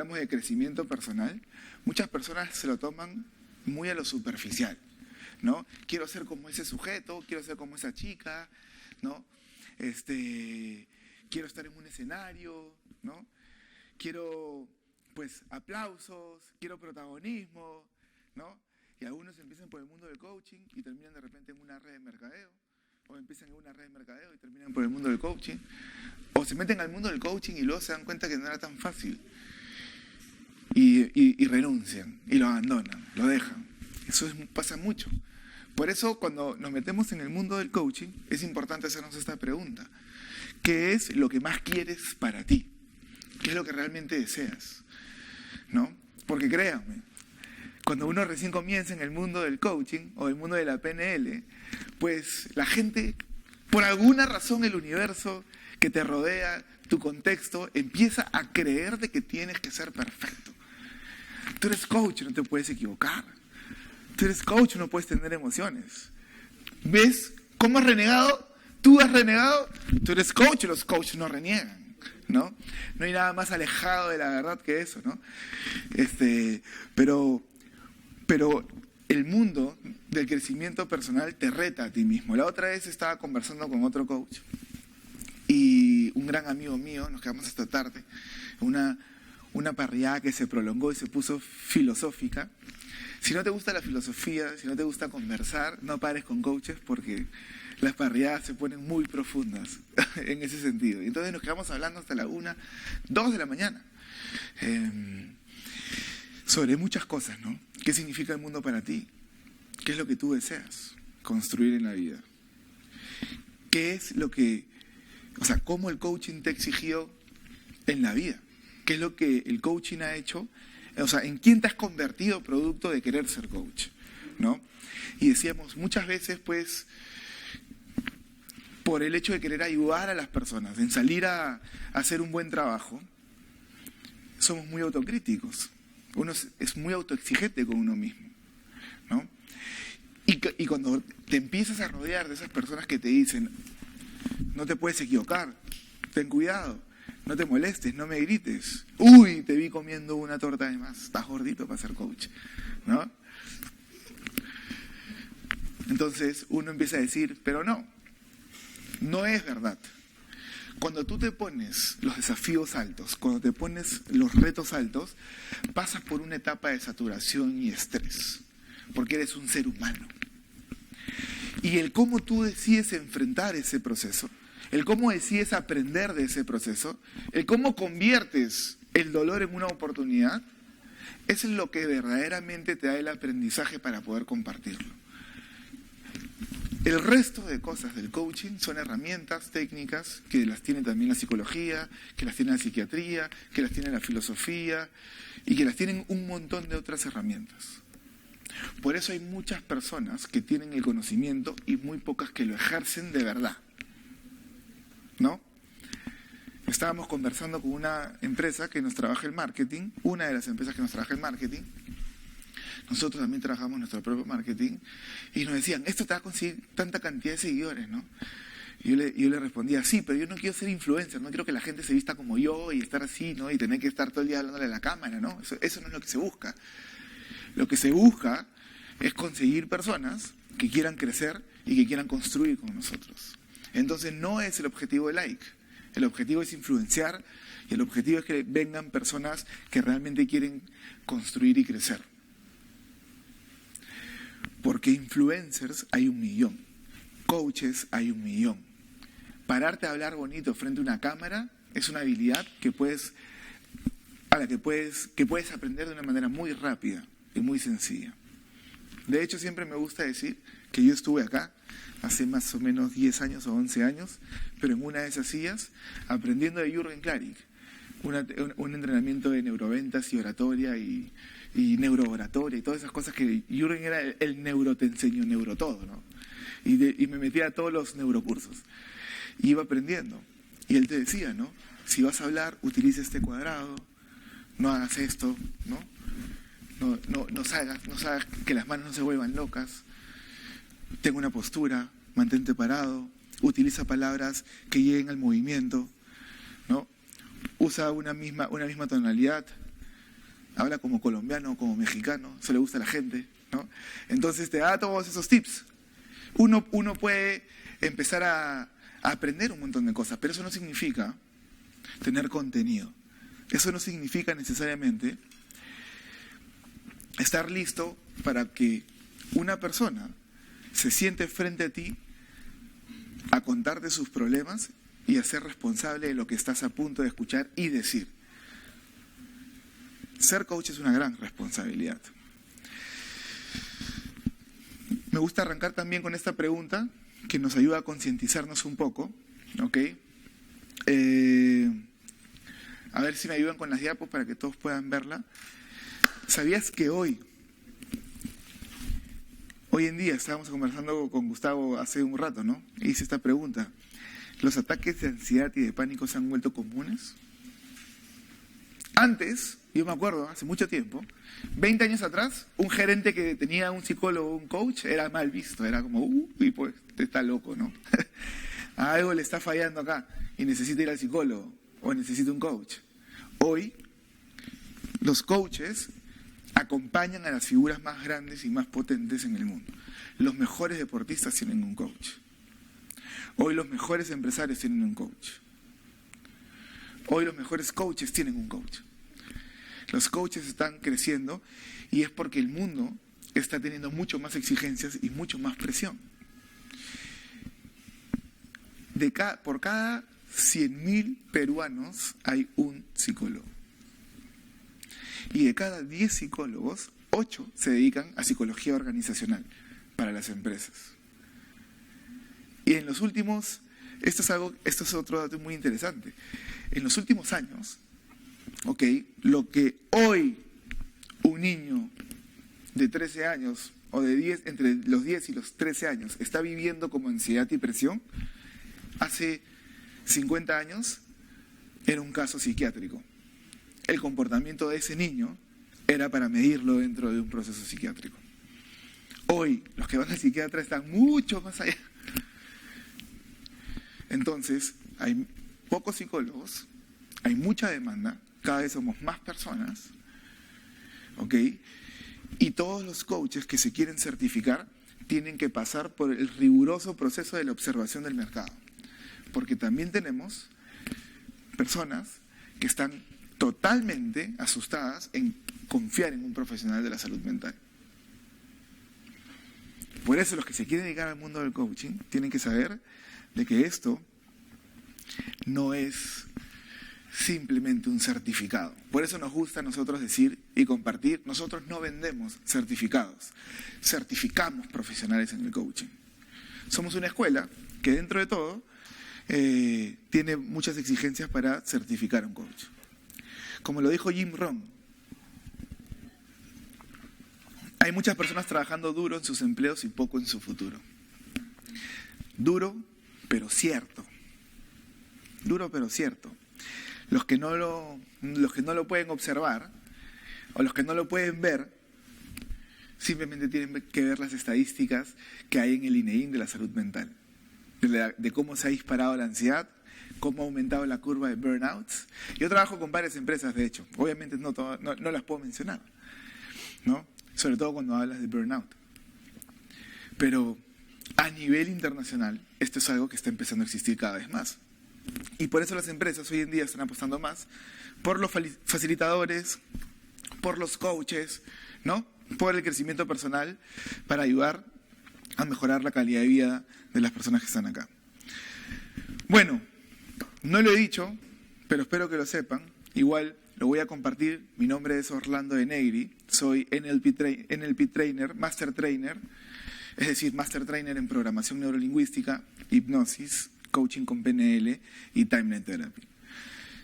hablamos de crecimiento personal, muchas personas se lo toman muy a lo superficial, ¿no? Quiero ser como ese sujeto, quiero ser como esa chica, ¿no? Quiero estar en un escenario, ¿no? Quiero, pues, aplausos, quiero protagonismo, ¿no? Y algunos empiezan por el mundo del coaching y terminan de repente en una red de mercadeo, o empiezan en una red de mercadeo y terminan por el mundo del coaching, o se meten al mundo del coaching y luego se dan cuenta que no era tan fácil y renuncian y lo abandonan, lo dejan. Eso pasa mucho. Por eso cuando nos metemos en el mundo del coaching es importante hacernos esta pregunta: ¿qué es lo que más quieres para ti? ¿Qué es lo que realmente deseas? ¿No? Porque créanme, cuando uno recién comienza en el mundo del coaching o el mundo de la PNL, pues la gente, por alguna razón el universo que te rodea, tu contexto, empieza a creer de que tienes que ser perfecto. Tú eres coach, no te puedes equivocar. Tú eres coach, no puedes tener emociones. ¿Ves cómo has renegado? Tú has renegado, tú eres coach, los coaches no reniegan, ¿no? No hay nada más alejado de la verdad que eso, ¿no? Pero el mundo del crecimiento personal te reta a ti mismo. La otra vez estaba conversando con otro coach y un gran amigo mío, nos quedamos hasta tarde, una parrillada que se prolongó y se puso filosófica. Si no te gusta la filosofía, si no te gusta conversar, no pares con coaches porque las parrilladas se ponen muy profundas en ese sentido. Y entonces nos quedamos hablando hasta la 1, 2 de la mañana. Sobre muchas cosas, ¿no? ¿Qué significa el mundo para ti? ¿Qué es lo que tú deseas construir en la vida? ¿Qué es lo que, cómo el coaching te exigió en la vida? ¿Qué es lo que el coaching ha hecho? ¿En quién te has convertido producto de querer ser coach? ¿No? Y decíamos, muchas veces, pues, por el hecho de querer ayudar a las personas, en salir a hacer un buen trabajo, somos muy autocríticos. Uno es muy autoexigente con uno mismo, ¿no? Y cuando te empiezas a rodear de esas personas que te dicen, no te puedes equivocar, ten cuidado, no te molestes, no me grites, uy, te vi comiendo una torta de más, estás gordito para ser coach, ¿no? Entonces uno empieza a decir, pero no es verdad. Cuando tú te pones los desafíos altos, cuando te pones los retos altos, pasas por una etapa de saturación y estrés, porque eres un ser humano. Y el cómo tú decides enfrentar ese proceso, el cómo decides aprender de ese proceso, el cómo conviertes el dolor en una oportunidad, eso es lo que verdaderamente te da el aprendizaje para poder compartirlo. El resto de cosas del coaching son herramientas técnicas que las tiene también la psicología, que las tiene la psiquiatría, que las tiene la filosofía y que las tienen un montón de otras herramientas. Por eso hay muchas personas que tienen el conocimiento y muy pocas que lo ejercen de verdad, ¿no? Estábamos conversando con una empresa que nos trabaja el marketing, una de las empresas que nos trabaja el marketing. Nosotros también trabajamos nuestro propio marketing y nos decían, esto te va a conseguir tanta cantidad de seguidores, ¿no? Y yo le respondía, sí, pero yo no quiero ser influencer, no quiero que la gente se vista como yo y estar así, ¿no? Y tener que estar todo el día hablándole a la cámara, ¿no? Eso no es lo que se busca. Lo que se busca es conseguir personas que quieran crecer y que quieran construir con nosotros. Entonces no es el objetivo de like, el objetivo es influenciar y el objetivo es que vengan personas que realmente quieren construir y crecer. Porque influencers hay 1 millón, coaches hay 1 millón. Pararte a hablar bonito frente a una cámara es una habilidad que puedes aprender de una manera muy rápida y muy sencilla. De hecho, siempre me gusta decir que yo estuve acá hace más o menos 10 años o 11 años, pero en una de esas sillas, aprendiendo de Jürgen Klarik, un entrenamiento de neuroventas y oratoria y neurooratoria y todas esas cosas que Jürgen era el neuro, te enseño neuro todo, ¿no? Y me metía a todos los neurocursos. Y iba aprendiendo. Y él te decía, ¿no? Si vas a hablar, utiliza este cuadrado, no hagas esto, ¿no? No salgas que las manos no se vuelvan locas. Ten una postura, mantente parado, utiliza palabras que lleguen al movimiento, ¿no? Usa una misma tonalidad, habla como colombiano, como mexicano, eso le gusta a la gente, ¿no? Entonces te da todos esos tips. Uno puede empezar a aprender un montón de cosas, pero eso no significa tener contenido. Eso no significa necesariamente estar listo para que una persona se siente frente a ti a contarte sus problemas y a ser responsable de lo que estás a punto de escuchar y decir. Ser coach es una gran responsabilidad. Me gusta arrancar también con esta pregunta que nos ayuda a concientizarnos un poco, ¿ok? A ver si me ayudan con las diapos para que todos puedan verla. ¿Sabías que hoy en día, estábamos conversando con Gustavo hace un rato, ¿no? Y hice esta pregunta. ¿Los ataques de ansiedad y de pánico se han vuelto comunes? Antes, yo me acuerdo, hace mucho tiempo, 20 años atrás, un gerente que tenía un psicólogo o un coach era mal visto. Era como, uy, pues, está loco, ¿no? Algo le está fallando acá y necesita ir al psicólogo o necesita un coach. Hoy, los coaches acompañan a las figuras más grandes y más potentes en el mundo. Los mejores deportistas tienen un coach. Hoy los mejores empresarios tienen un coach. Hoy los mejores coaches tienen un coach. Los coaches están creciendo y es porque el mundo está teniendo mucho más exigencias y mucho más presión. Por cada 100.000 peruanos hay un psicólogo. Y de cada 10 psicólogos, 8 se dedican a psicología organizacional para las empresas. Y en los últimos, esto es otro dato muy interesante, en los últimos años, lo que hoy un niño de 13 años o de 10, entre los 10 y los 13 años está viviendo como ansiedad y presión, hace 50 años era un caso psiquiátrico. El comportamiento de ese niño era para medirlo dentro de un proceso psiquiátrico. Hoy, los que van al psiquiatra están mucho más allá. Entonces, hay pocos psicólogos, hay mucha demanda, cada vez somos más personas, ¿ok? Y todos los coaches que se quieren certificar tienen que pasar por el riguroso proceso de la observación del mercado. Porque también tenemos personas que están totalmente asustadas en confiar en un profesional de la salud mental. Por eso los que se quieren dedicar al mundo del coaching tienen que saber de que esto no es simplemente un certificado. Por eso nos gusta a nosotros decir y compartir, nosotros no vendemos certificados, certificamos profesionales en el coaching. Somos una escuela que dentro de todo tiene muchas exigencias para certificar a un coach. Como lo dijo Jim Rohn, hay muchas personas trabajando duro en sus empleos y poco en su futuro. Duro, pero cierto. Duro, pero cierto. Los que no lo pueden observar o los que no lo pueden ver, simplemente tienen que ver las estadísticas que hay en el INEIN de la salud mental, de cómo se ha disparado la ansiedad, cómo ha aumentado la curva de burnouts. Yo trabajo con varias empresas, de hecho. Obviamente no las puedo mencionar, ¿no? Sobre todo cuando hablas de burnout. Pero a nivel internacional, esto es algo que está empezando a existir cada vez más. Y por eso las empresas hoy en día están apostando más por los facilitadores, por los coaches, ¿no? Por el crecimiento personal para ayudar a mejorar la calidad de vida de las personas que están acá. Bueno, no lo he dicho, pero espero que lo sepan. Igual lo voy a compartir. Mi nombre es Orlando de Negri. Soy NLP Trainer, Master Trainer, es decir, Master Trainer en Programación Neurolingüística, Hipnosis, Coaching con PNL y Timeline Therapy.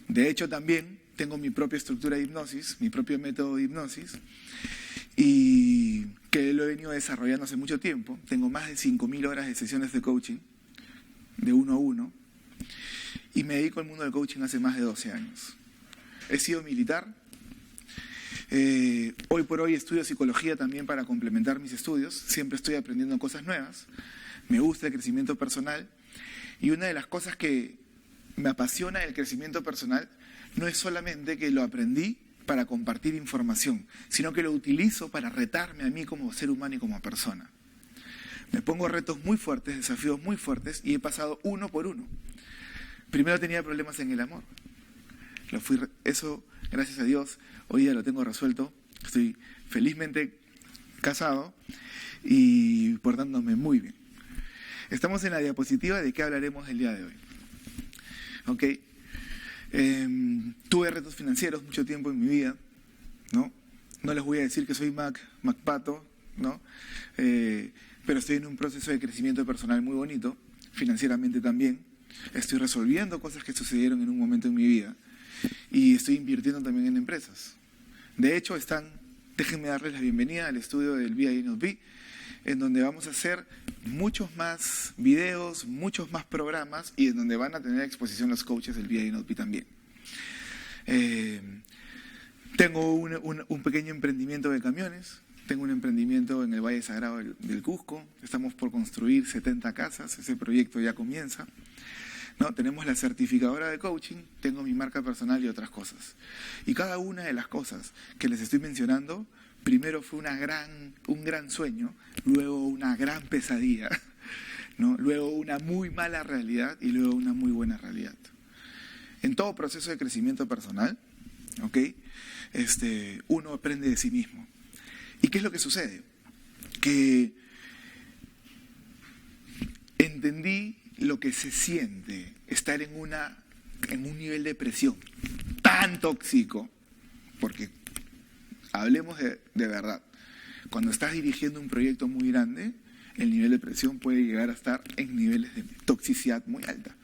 De hecho, también tengo mi propia estructura de hipnosis, mi propio método de hipnosis, y que lo he venido desarrollando hace mucho tiempo. Tengo más de 5.000 horas de sesiones de coaching, de 1 a 1, y me dedico al mundo del coaching hace más de 12 años. He sido militar. Hoy por hoy estudio psicología también para complementar mis estudios. Siempre estoy aprendiendo cosas nuevas. Me gusta el crecimiento personal. Y una de las cosas que me apasiona del crecimiento personal no es solamente que lo aprendí para compartir información, sino que lo utilizo para retarme a mí como ser humano y como persona. Me pongo retos muy fuertes, desafíos muy fuertes, y he pasado uno por uno. Primero tenía problemas en el amor. Eso, gracias a Dios, hoy día lo tengo resuelto. Estoy felizmente casado y portándome muy bien. Estamos en la diapositiva de qué hablaremos el día de hoy. ¿Ok? Tuve retos financieros mucho tiempo en mi vida, ¿no? No les voy a decir que soy MacPato, ¿no? Pero estoy en un proceso de crecimiento personal muy bonito, financieramente también. Estoy resolviendo cosas que sucedieron en un momento en mi vida y estoy invirtiendo también en empresas. De hecho, déjenme darles la bienvenida al estudio del BINLP, en donde vamos a hacer muchos más videos, muchos más programas y en donde van a tener exposición los coaches del BINLP también. Tengo un pequeño emprendimiento de camiones, tengo un emprendimiento en el Valle Sagrado del Cusco, estamos por construir 70 casas, ese proyecto ya comienza. ¿No? Tenemos la certificadora de coaching, tengo mi marca personal y otras cosas. Y cada una de las cosas que les estoy mencionando, primero fue un gran sueño, luego una gran pesadilla, ¿no? Luego una muy mala realidad y luego una muy buena realidad. En todo proceso de crecimiento personal, ¿ok? Uno aprende de sí mismo. ¿Y qué es lo que sucede? Que entendí lo que se siente estar en un nivel de presión tan tóxico, porque hablemos de verdad, cuando estás dirigiendo un proyecto muy grande, el nivel de presión puede llegar a estar en niveles de toxicidad muy alta.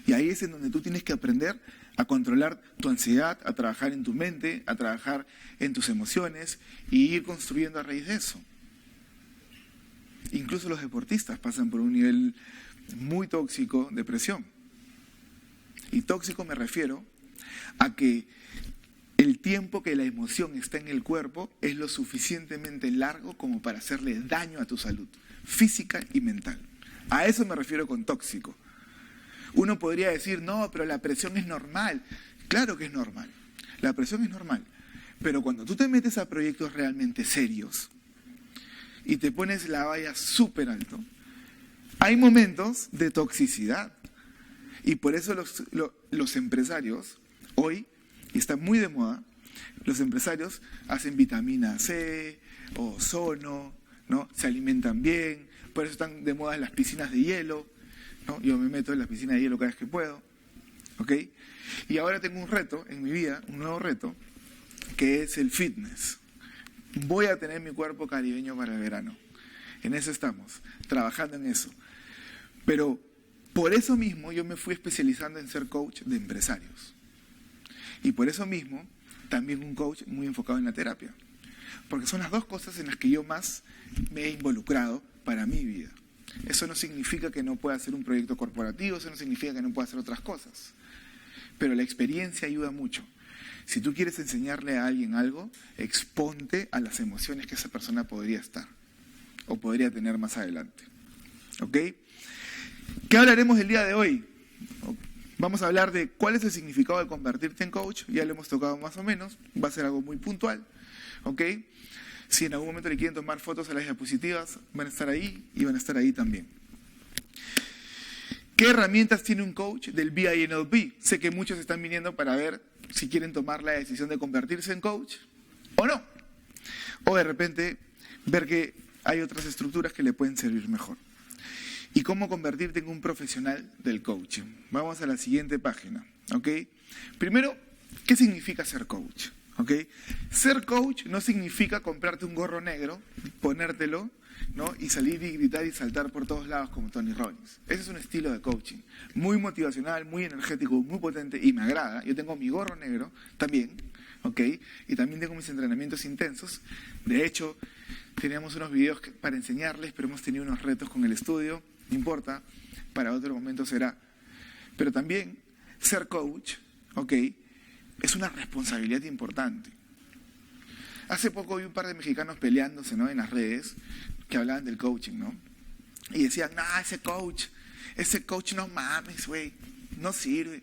Y ahí es en donde tú tienes que aprender a controlar tu ansiedad, a trabajar en tu mente, a trabajar en tus emociones y ir construyendo a raíz de eso. Incluso los deportistas pasan por un nivel muy tóxico de presión. Y tóxico me refiero a que el tiempo que la emoción está en el cuerpo es lo suficientemente largo como para hacerle daño a tu salud física y mental. A eso me refiero con tóxico. Uno podría decir, no, pero la presión es normal. Claro que es normal. La presión es normal. Pero cuando tú te metes a proyectos realmente serios y te pones la valla súper alto, hay momentos de toxicidad. Y por eso los empresarios, hoy, y está muy de moda, los empresarios hacen vitamina C, ozono, ¿no? Se alimentan bien, por eso están de moda las piscinas de hielo, ¿no? Yo me meto en las piscinas de hielo cada vez que puedo, ¿ok? Y ahora tengo un reto en mi vida, un nuevo reto, que es el fitness. Voy a tener mi cuerpo caribeño para el verano. En eso estamos, trabajando en eso. Pero por eso mismo yo me fui especializando en ser coach de empresarios. Y por eso mismo también un coach muy enfocado en la terapia. Porque son las dos cosas en las que yo más me he involucrado para mi vida. Eso no significa que no pueda hacer un proyecto corporativo, eso no significa que no pueda hacer otras cosas. Pero la experiencia ayuda mucho. Si tú quieres enseñarle a alguien algo, exponte a las emociones que esa persona podría estar o podría tener más adelante. ¿Ok? ¿Qué hablaremos el día de hoy? Vamos a hablar de cuál es el significado de convertirte en coach. Ya lo hemos tocado más o menos. Va a ser algo muy puntual. ¿Ok? Si en algún momento le quieren tomar fotos a las diapositivas, van a estar ahí y van a estar ahí también. ¿Qué herramientas tiene un coach del BINLP? Sé que muchos están viniendo para ver si quieren tomar la decisión de convertirse en coach o no. O de repente ver que hay otras estructuras que le pueden servir mejor. ¿Y cómo convertirte en un profesional del coaching? Vamos a la siguiente página. ¿Ok? Primero, ¿qué significa ser coach? ¿Ok? Ser coach no significa comprarte un gorro negro, ponértelo, ¿no? Y salir y gritar y saltar por todos lados como Tony Robbins. Ese es un estilo de coaching. Muy motivacional, muy energético, muy potente y me agrada. Yo tengo mi gorro negro también, ¿ok? Y también tengo mis entrenamientos intensos. De hecho, teníamos unos videos para enseñarles, pero hemos tenido unos retos con el estudio. No importa, para otro momento será. Pero también ser coach, ¿ok? Es una responsabilidad importante. Hace poco vi un par de mexicanos peleándose, ¿no? En las redes que hablaban del coaching, ¿no? Y decían, ese coach no mames, güey, no sirve.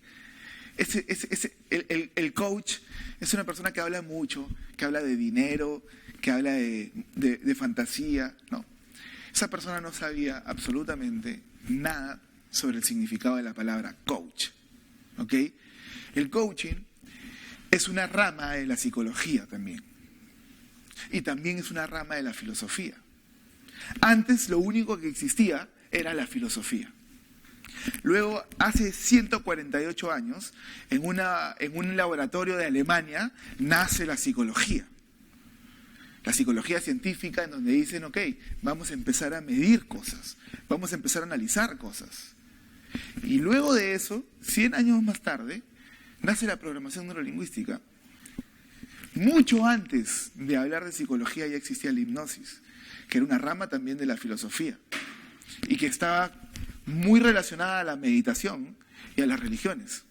El coach es una persona que habla mucho, que habla de dinero, que habla de fantasía. No, esa persona no sabía absolutamente nada sobre el significado de la palabra coach. ¿Ok? El coaching es una rama de la psicología también. Y también es una rama de la filosofía. Antes lo único que existía era la filosofía. Luego, hace 148 años, en un laboratorio de Alemania, nace la psicología. La psicología científica, en donde dicen, ok, vamos a empezar a medir cosas, vamos a empezar a analizar cosas. Y luego de eso, 100 años más tarde, nace la programación neurolingüística. Mucho antes de hablar de psicología ya existía la hipnosis, que era una rama también de la filosofía, y que estaba muy relacionada a la meditación y a las religiones.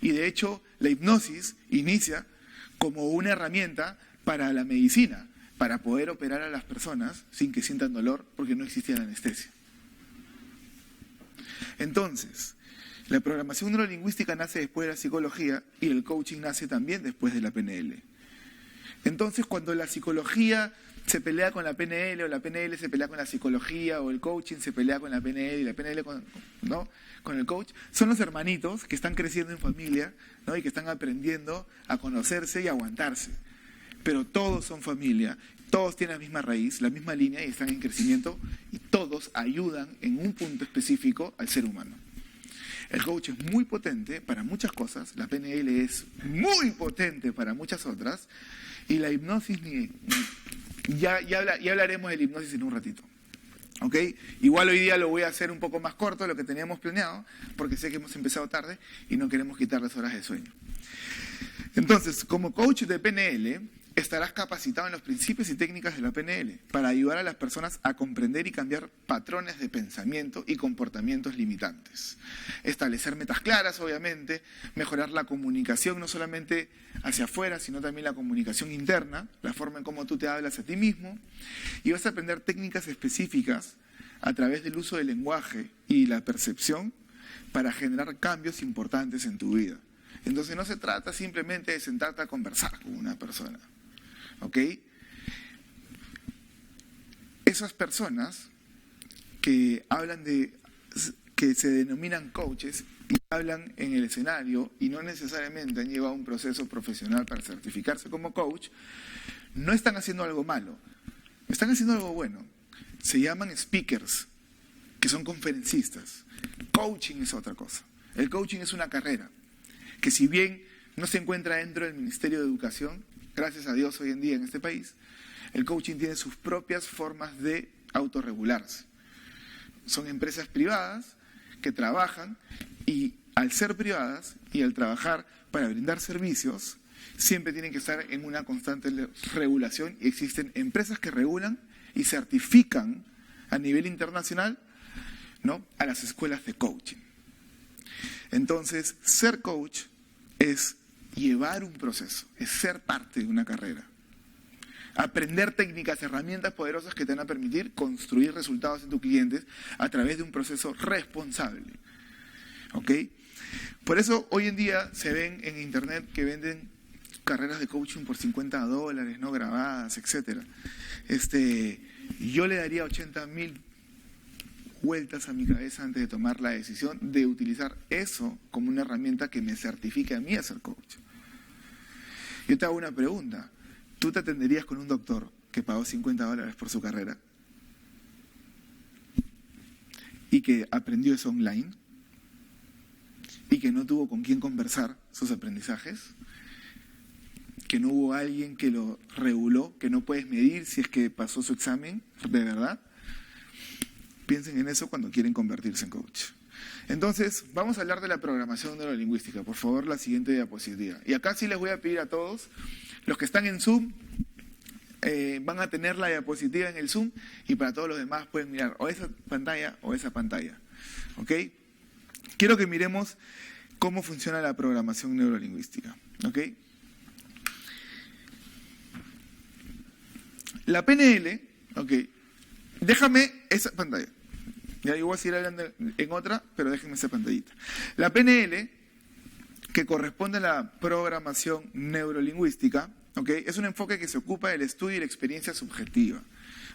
Y de hecho, la hipnosis inicia como una herramienta para la medicina, para poder operar a las personas sin que sientan dolor, porque no existía la anestesia. Entonces, la programación neurolingüística nace después de la psicología y el coaching nace también después de la PNL. Entonces, cuando la psicología se pelea con la PNL, o la PNL se pelea con la psicología, o el coaching se pelea con la PNL y la PNL con el coach, son los hermanitos que están creciendo en familia, ¿no? Y que están aprendiendo a conocerse y a aguantarse. Pero todos son familia, todos tienen la misma raíz, la misma línea y están en crecimiento y todos ayudan en un punto específico al ser humano. El coach es muy potente para muchas cosas, la PNL es muy potente para muchas otras y la hipnosis ya hablaremos de la hipnosis en un ratito. ¿Ok? Igual hoy día lo voy a hacer un poco más corto de lo que teníamos planeado, porque sé que hemos empezado tarde y no queremos quitarles horas de sueño. Entonces, como coach de PNL, estarás capacitado en los principios y técnicas de la PNL para ayudar a las personas a comprender y cambiar patrones de pensamiento y comportamientos limitantes. Establecer metas claras, obviamente, mejorar la comunicación no solamente hacia afuera, sino también la comunicación interna, la forma en cómo tú te hablas a ti mismo, y vas a aprender técnicas específicas a través del uso del lenguaje y la percepción para generar cambios importantes en tu vida. Entonces no se trata simplemente de sentarte a conversar con una persona. ¿Ok? Esas personas que hablan que se denominan coaches y hablan en el escenario y no necesariamente han llevado un proceso profesional para certificarse como coach, no están haciendo algo malo, están haciendo algo bueno. Se llaman speakers, que son conferencistas. Coaching es otra cosa. El coaching es una carrera que, si bien no se encuentra dentro del Ministerio de Educación, gracias a Dios hoy en día en este país, el coaching tiene sus propias formas de autorregularse. Son empresas privadas que trabajan y al ser privadas y al trabajar para brindar servicios, siempre tienen que estar en una constante regulación y existen empresas que regulan y certifican a nivel internacional, ¿no?, a las escuelas de coaching. Entonces, ser coach es llevar un proceso, es ser parte de una carrera. Aprender técnicas, herramientas poderosas que te van a permitir construir resultados en tus clientes a través de un proceso responsable. ¿Ok? Por eso hoy en día se ven en internet que venden carreras de coaching por $50, no grabadas, etc. Yo le daría 80,000 vueltas a mi cabeza antes de tomar la decisión de utilizar eso como una herramienta que me certifique a mí a ser coach. Yo te hago una pregunta. ¿Tú te atenderías con un doctor que pagó $50 por su carrera y que aprendió eso online y que no tuvo con quién conversar sus aprendizajes? Que no hubo alguien que lo reguló, que no puedes medir si es que pasó su examen de verdad. Piensen en eso cuando quieren convertirse en coach. Entonces, vamos a hablar de la programación neurolingüística. Por favor, la siguiente diapositiva. Y acá sí les voy a pedir a todos, los que están en Zoom, van a tener la diapositiva en el Zoom, y para todos los demás pueden mirar o esa pantalla o esa pantalla. ¿Ok? Quiero que miremos cómo funciona la programación neurolingüística. ¿Ok? La PNL, ¿ok? Déjame esa pantalla. Ya, yo voy a seguir hablando en otra, pero déjenme esa pantallita. La PNL que corresponde a la programación neurolingüística, ¿ok? Es un enfoque que se ocupa del estudio y la experiencia subjetiva,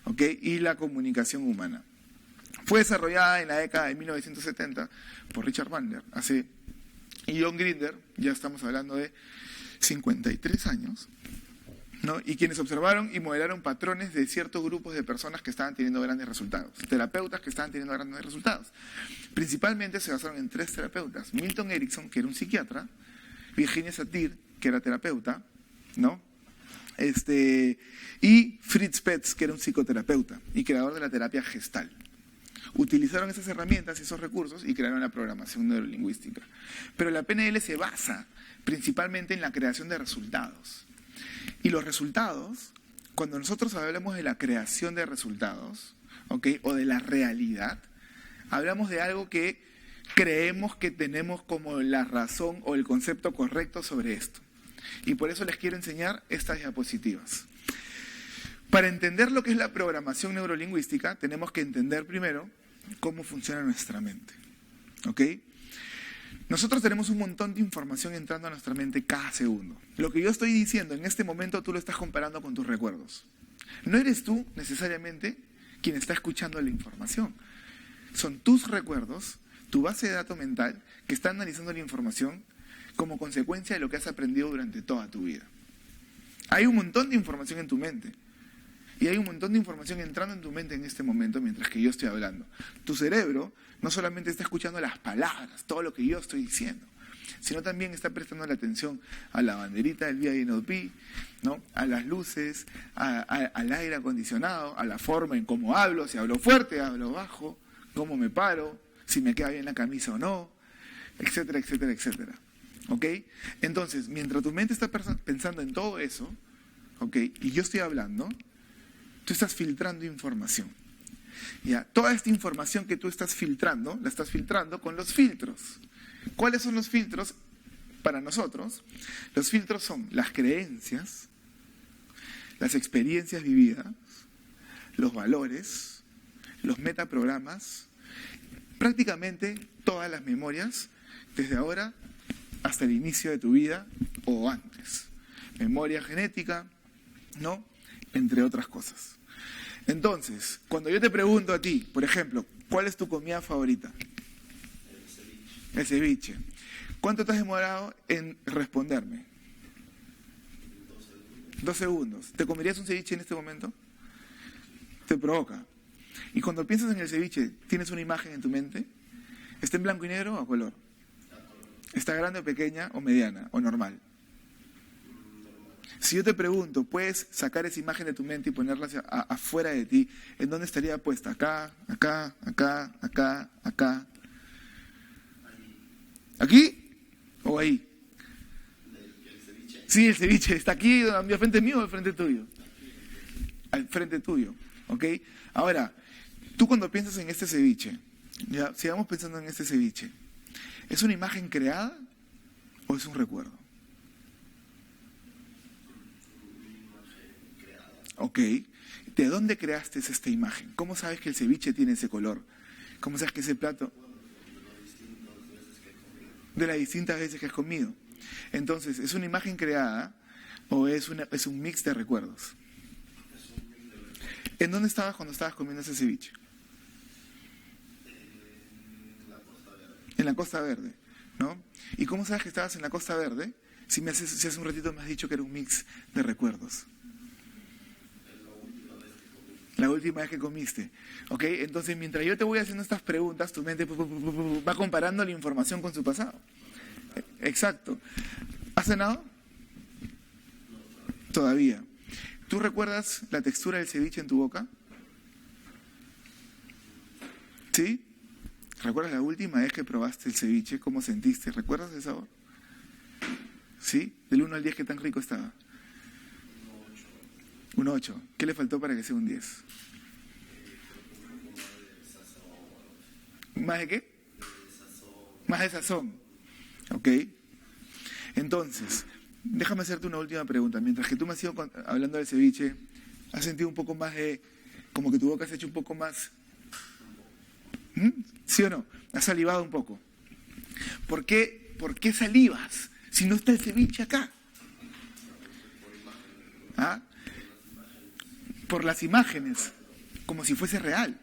¿ok? Y la comunicación humana. Fue desarrollada en la década de 1970 por Richard Bandler y John Grinder, ya estamos hablando de 53 años, ¿no? Y quienes observaron y modelaron patrones de ciertos grupos de personas que estaban teniendo grandes resultados, terapeutas que estaban teniendo grandes resultados. Principalmente se basaron en 3 terapeutas: Milton Erickson, que era un psiquiatra; Virginia Satir, que era terapeuta, ¿no? Y Fritz Perls, que era un psicoterapeuta y creador de la terapia Gestalt. Utilizaron esas herramientas y esos recursos y crearon la programación neurolingüística. Pero la PNL se basa principalmente en la creación de resultados. Y los resultados, cuando nosotros hablamos de la creación de resultados, ¿ok? O de la realidad, hablamos de algo que creemos que tenemos como la razón o el concepto correcto sobre esto. Y por eso les quiero enseñar estas diapositivas. Para entender lo que es la programación neurolingüística, tenemos que entender primero cómo funciona nuestra mente, ¿ok? Nosotros tenemos un montón de información entrando a nuestra mente cada segundo. Lo que yo estoy diciendo en este momento tú lo estás comparando con tus recuerdos. No eres tú necesariamente quien está escuchando la información. Son tus recuerdos, tu base de datos mental, que está analizando la información como consecuencia de lo que has aprendido durante toda tu vida. Hay un montón de información en tu mente. Y hay un montón de información entrando en tu mente en este momento mientras que yo estoy hablando. Tu cerebro no solamente está escuchando las palabras, todo lo que yo estoy diciendo, sino también está prestando la atención a la banderita del BINOP, ¿no? A las luces, al aire acondicionado, a la forma en cómo hablo, si hablo fuerte, hablo bajo, cómo me paro, si me queda bien la camisa o no, etcétera, etcétera, etcétera. ¿Ok? Entonces, mientras tu mente está pensando en todo eso, ¿ok? Y yo estoy hablando, tú estás filtrando información. ¿Ya? Toda esta información que tú estás filtrando, la estás filtrando con los filtros. ¿Cuáles son los filtros para nosotros? Los filtros son las creencias, las experiencias vividas, los valores, los metaprogramas, prácticamente todas las memorias, desde ahora hasta el inicio de tu vida o antes. Memoria genética, ¿no? Entre otras cosas. Entonces, cuando yo te pregunto a ti, por ejemplo, ¿cuál es tu comida favorita? El ceviche. ¿Cuánto te has demorado en responderme? 2 segundos. ¿Te comerías un ceviche en este momento? Te provoca. Y cuando piensas en el ceviche, ¿tienes una imagen en tu mente? ¿Está en blanco y negro o a color? ¿Está grande o pequeña o mediana o normal? Si yo te pregunto, ¿puedes sacar esa imagen de tu mente y ponerla afuera de ti? ¿En dónde estaría puesta? ¿Acá, acá, acá, acá, acá? ¿Aquí o ahí? Sí, el ceviche. ¿Está aquí al frente mío o al frente tuyo? Al frente tuyo, ¿ok? Ahora, tú cuando piensas en este ceviche, ya, sigamos pensando en este ceviche, ¿es una imagen creada o es un recuerdo? Ok. ¿De dónde creaste esta imagen? ¿Cómo sabes que el ceviche tiene ese color? ¿Cómo sabes que ese plato? De las distintas veces que has comido. Entonces, ¿es una imagen creada o es un mix de recuerdos? ¿En dónde estabas cuando estabas comiendo ese ceviche? En la Costa Verde, ¿no? ¿Y cómo sabes que estabas en la Costa Verde? Si hace un ratito me has dicho que era un mix de recuerdos. La última vez que comiste, ¿ok? Entonces, mientras yo te voy haciendo estas preguntas, tu mente va comparando la información con su pasado. Exacto. ¿Has cenado? Todavía. ¿Tú recuerdas la textura del ceviche en tu boca? ¿Sí? ¿Recuerdas la última vez que probaste el ceviche? ¿Cómo sentiste? ¿Recuerdas el sabor? ¿Sí? Del 1 al 10, ¿qué tan rico estaba? Un 8. ¿Qué le faltó para que sea un 10? ¿Más de qué? Más de sazón. Ok. Entonces, déjame hacerte una última pregunta. Mientras que tú me has ido hablando del ceviche, ¿has sentido un poco más de... como que tu boca se ha hecho un poco más... ¿Sí o no? ¿Has salivado un poco? ¿Por qué salivas? si no está el ceviche acá? ¿Ah? Por las imágenes, como si fuese real.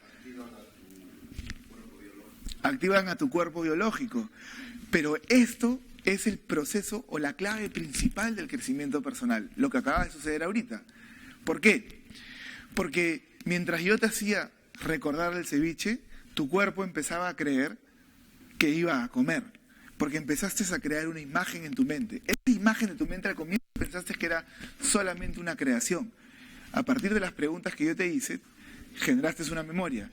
Activan a tu cuerpo biológico. Pero esto es el proceso o la clave principal del crecimiento personal, lo que acaba de suceder ahorita. ¿Por qué? Porque mientras yo te hacía recordar el ceviche, tu cuerpo empezaba a creer que iba a comer, porque empezaste a crear una imagen en tu mente. Esa imagen de tu mente al comienzo pensaste que era solamente una creación. A partir de las preguntas que yo te hice, generaste una memoria.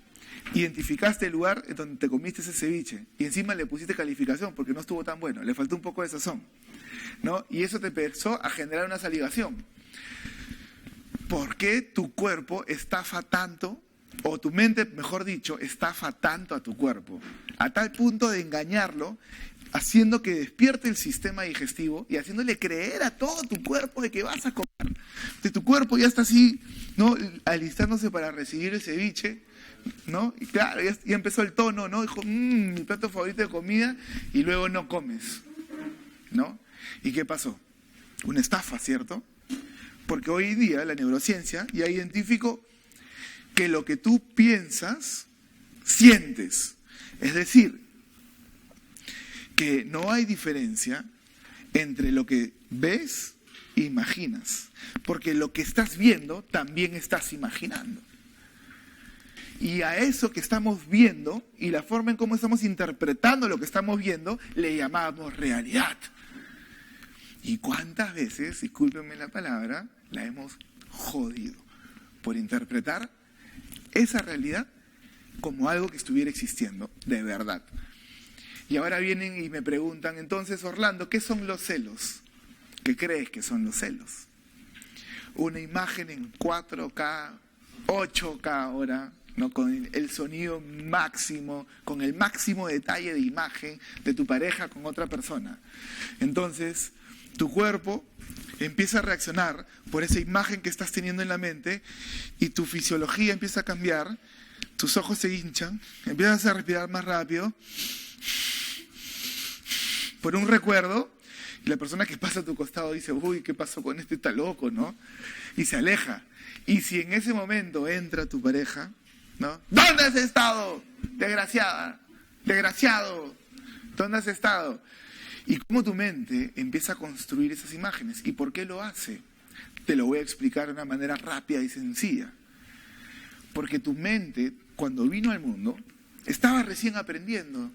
Identificaste el lugar en donde te comiste ese ceviche y encima le pusiste calificación porque no estuvo tan bueno, le faltó un poco de sazón, ¿no? Y eso te empezó a generar una salivación. ¿Por qué tu cuerpo estafa tanto, o tu mente, mejor dicho, estafa tanto a tu cuerpo? A tal punto de engañarlo, haciendo que despierte el sistema digestivo y haciéndole creer a todo tu cuerpo de que vas a comer. De tu cuerpo ya está así, ¿no? Alistándose para recibir el ceviche, ¿no? Y claro, ya empezó el tono, ¿no? Dijo, mi plato favorito de comida, y luego no comes, ¿no? ¿Y qué pasó? Una estafa, ¿cierto? Porque hoy en día la neurociencia ya identificó que lo que tú piensas, sientes. Es decir, que no hay diferencia entre lo que ves e imaginas. Porque lo que estás viendo también estás imaginando. Y a eso que estamos viendo y la forma en cómo estamos interpretando lo que estamos viendo, le llamamos realidad. ¿Y cuántas veces, discúlpenme la palabra, la hemos jodido por interpretar esa realidad como algo que estuviera existiendo de verdad? Y ahora vienen y me preguntan, entonces, Orlando, ¿qué son los celos? ¿Qué crees que son los celos? Una imagen en 4K, 8K ahora, ¿no? Con el sonido máximo, con el máximo detalle de imagen de tu pareja con otra persona. Entonces, tu cuerpo empieza a reaccionar por esa imagen que estás teniendo en la mente y tu fisiología empieza a cambiar, tus ojos se hinchan, empiezas a respirar más rápido por un recuerdo, y la persona que pasa a tu costado dice, uy, ¿qué pasó con este? Está loco, ¿no? Y se aleja. Y si en ese momento entra tu pareja, ¿no? ¿Dónde has estado? Desgraciada, desgraciado, ¿dónde has estado? Y cómo tu mente empieza a construir esas imágenes. ¿Y por qué lo hace? Te lo voy a explicar de una manera rápida y sencilla. Porque tu mente, cuando vino al mundo, estaba recién aprendiendo.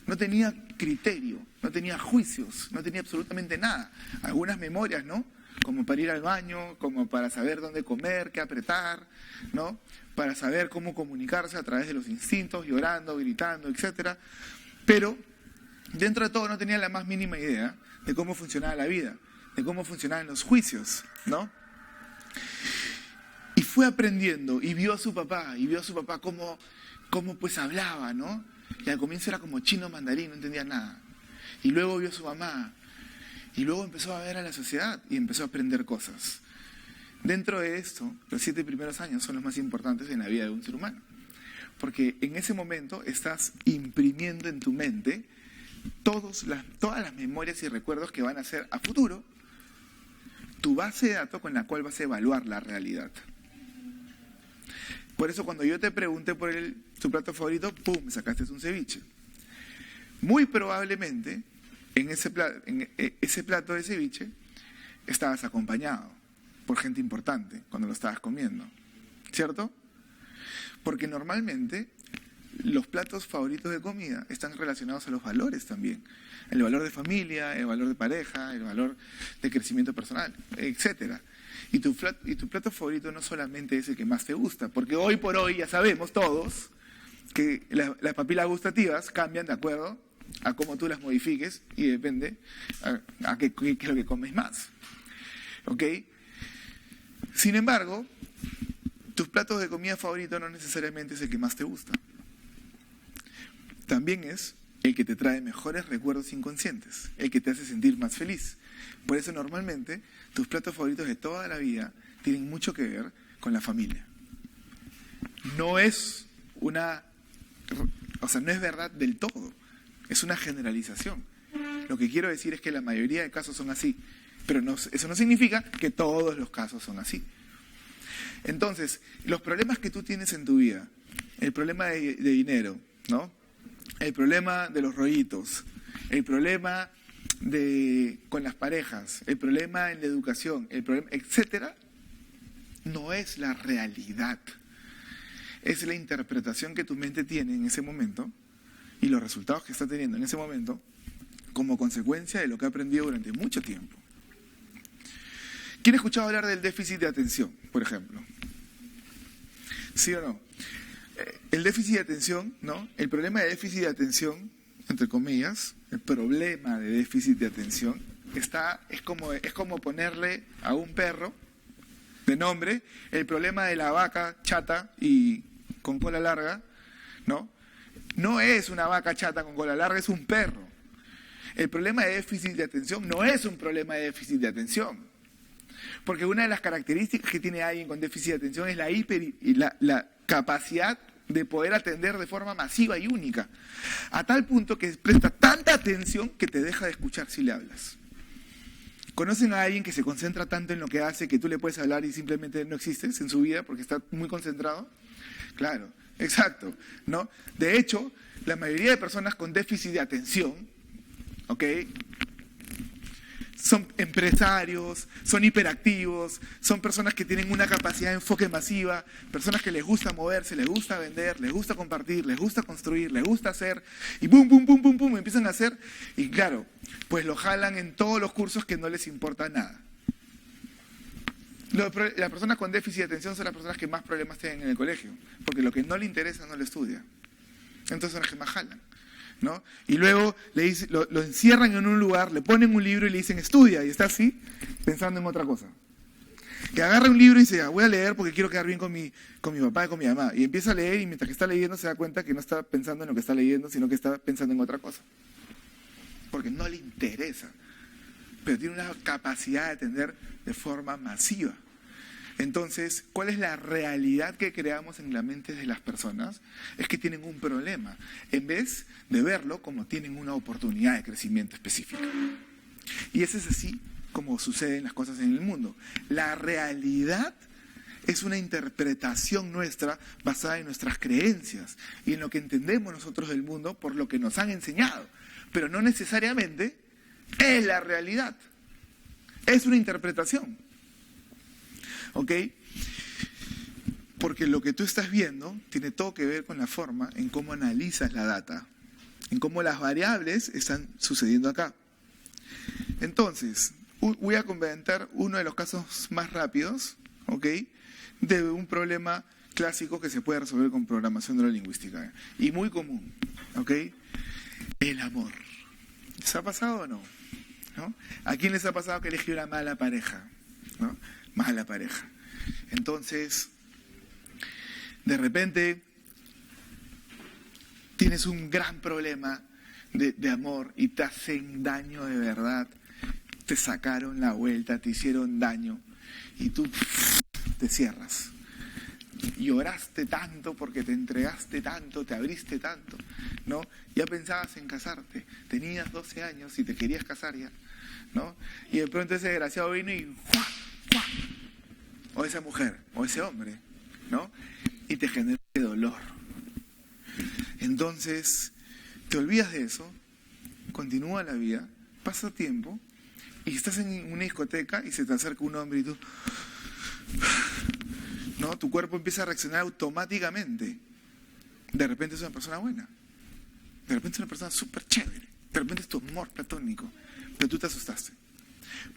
No tenía criterio, no tenía juicios, no tenía absolutamente nada. Algunas memorias, ¿no? Como para ir al baño, como para saber dónde comer, qué apretar, ¿no? Para saber cómo comunicarse a través de los instintos, llorando, gritando, etc. Pero dentro de todo no tenía la más mínima idea de cómo funcionaba la vida, de cómo funcionaban los juicios, ¿no? Y fue aprendiendo y vio a su papá cómo pues hablaba, ¿no? Y al comienzo era como chino mandarín, no entendía nada. Y luego vio a su mamá. Y luego empezó a ver a la sociedad y empezó a aprender cosas. Dentro de esto, los 7 primeros años son los más importantes en la vida de un ser humano. Porque en ese momento estás imprimiendo en tu mente todas las memorias y recuerdos que van a ser a futuro tu base de datos con la cual vas a evaluar la realidad. Por eso cuando yo te pregunté por tu plato favorito, ¡pum!, sacaste un ceviche. Muy probablemente en ese plato de ceviche estabas acompañado por gente importante cuando lo estabas comiendo, ¿cierto? Porque normalmente los platos favoritos de comida están relacionados a los valores también. El valor de familia, el valor de pareja, el valor de crecimiento personal, etcétera. Y tu plato favorito no solamente es el que más te gusta, porque hoy por hoy ya sabemos todos que las papilas gustativas cambian de acuerdo a cómo tú las modifiques y depende a qué es lo que comes más. ¿Ok? Sin embargo, tus platos de comida favorito no necesariamente es el que más te gusta. También es el que te trae mejores recuerdos inconscientes, el que te hace sentir más feliz. Por eso normalmente tus platos favoritos de toda la vida tienen mucho que ver con la familia. No es no es verdad del todo, es una generalización. Lo que quiero decir es que la mayoría de casos son así, pero eso no significa que todos los casos son así. Entonces, los problemas que tú tienes en tu vida, el problema de dinero, ¿no? El problema de los rollitos, el problema con las parejas, el problema en la educación, el problema, etcétera, no es la realidad. Es la interpretación que tu mente tiene en ese momento y los resultados que está teniendo en ese momento como consecuencia de lo que ha aprendido durante mucho tiempo. ¿Quién ha escuchado hablar del déficit de atención, por ejemplo? ¿Sí o no? El déficit de atención, ¿no? El problema de déficit de atención, entre comillas, el problema de déficit de atención es como ponerle a un perro de nombre el problema de la vaca chata y con cola larga, ¿no? No es una vaca chata con cola larga, es un perro. El problema de déficit de atención no es un problema de déficit de atención. Porque una de las características que tiene alguien con déficit de atención es la capacidad de poder atender de forma masiva y única. A tal punto que presta tanta atención que te deja de escuchar si le hablas. ¿Conocen a alguien que se concentra tanto en lo que hace que tú le puedes hablar y simplemente no existes en su vida porque está muy concentrado? Claro, exacto, ¿no? De hecho, la mayoría de personas con déficit de atención, ¿ok?, son empresarios, son hiperactivos, son personas que tienen una capacidad de enfoque masiva, personas que les gusta moverse, les gusta vender, les gusta compartir, les gusta construir, les gusta hacer, y pum, pum, pum, pum, pum, empiezan a hacer, y claro, pues lo jalan en todos los cursos que no les importa nada. Las personas con déficit de atención son las personas que más problemas tienen en el colegio, porque lo que no le interesa no lo estudia. Entonces son las que más jalan, ¿no? Y luego lo encierran en un lugar, le ponen un libro y le dicen estudia, y está así, pensando en otra cosa. Que agarra un libro y dice, voy a leer porque quiero quedar bien con mi papá y con mi mamá. Y empieza a leer y mientras que está leyendo se da cuenta que no está pensando en lo que está leyendo, sino que está pensando en otra cosa. Porque no le interesa, pero tiene una capacidad de atender de forma masiva. Entonces, ¿cuál es la realidad que creamos en la mente de las personas? Es que tienen un problema, en vez de verlo como tienen una oportunidad de crecimiento específica. Y eso es así como suceden las cosas en el mundo. La realidad es una interpretación nuestra basada en nuestras creencias y en lo que entendemos nosotros del mundo por lo que nos han enseñado, pero no necesariamente es la realidad. Es una interpretación. ¿Ok? Porque lo que tú estás viendo tiene todo que ver con la forma en cómo analizas la data, en cómo las variables están sucediendo acá. Entonces, voy a comentar uno de los casos más rápidos, ¿ok?, de un problema clásico que se puede resolver con programación neurolingüística y muy común, ¿ok? El amor. ¿Les ha pasado o no? ¿No? ¿A quién les ha pasado que eligió una mala pareja? ¿No? Mala pareja. Entonces, de repente, tienes un gran problema de amor y te hacen daño de verdad. Te sacaron la vuelta, te hicieron daño y tú te cierras. Lloraste tanto porque te entregaste tanto, te abriste tanto, ¿no? Ya pensabas en casarte, tenías 12 años y te querías casar ya, ¿no? Y de pronto ese desgraciado vino y ¡guau! ¡Guau! O esa mujer, o ese hombre, ¿no? Y te genera dolor. Entonces, te olvidas de eso, continúa la vida, pasa tiempo, y estás en una discoteca y se te acerca un hombre y tú... ¿no? Tu cuerpo empieza a reaccionar automáticamente. De repente es una persona buena. De repente es una persona súper chévere. De repente es tu amor platónico. Pero tú te asustaste.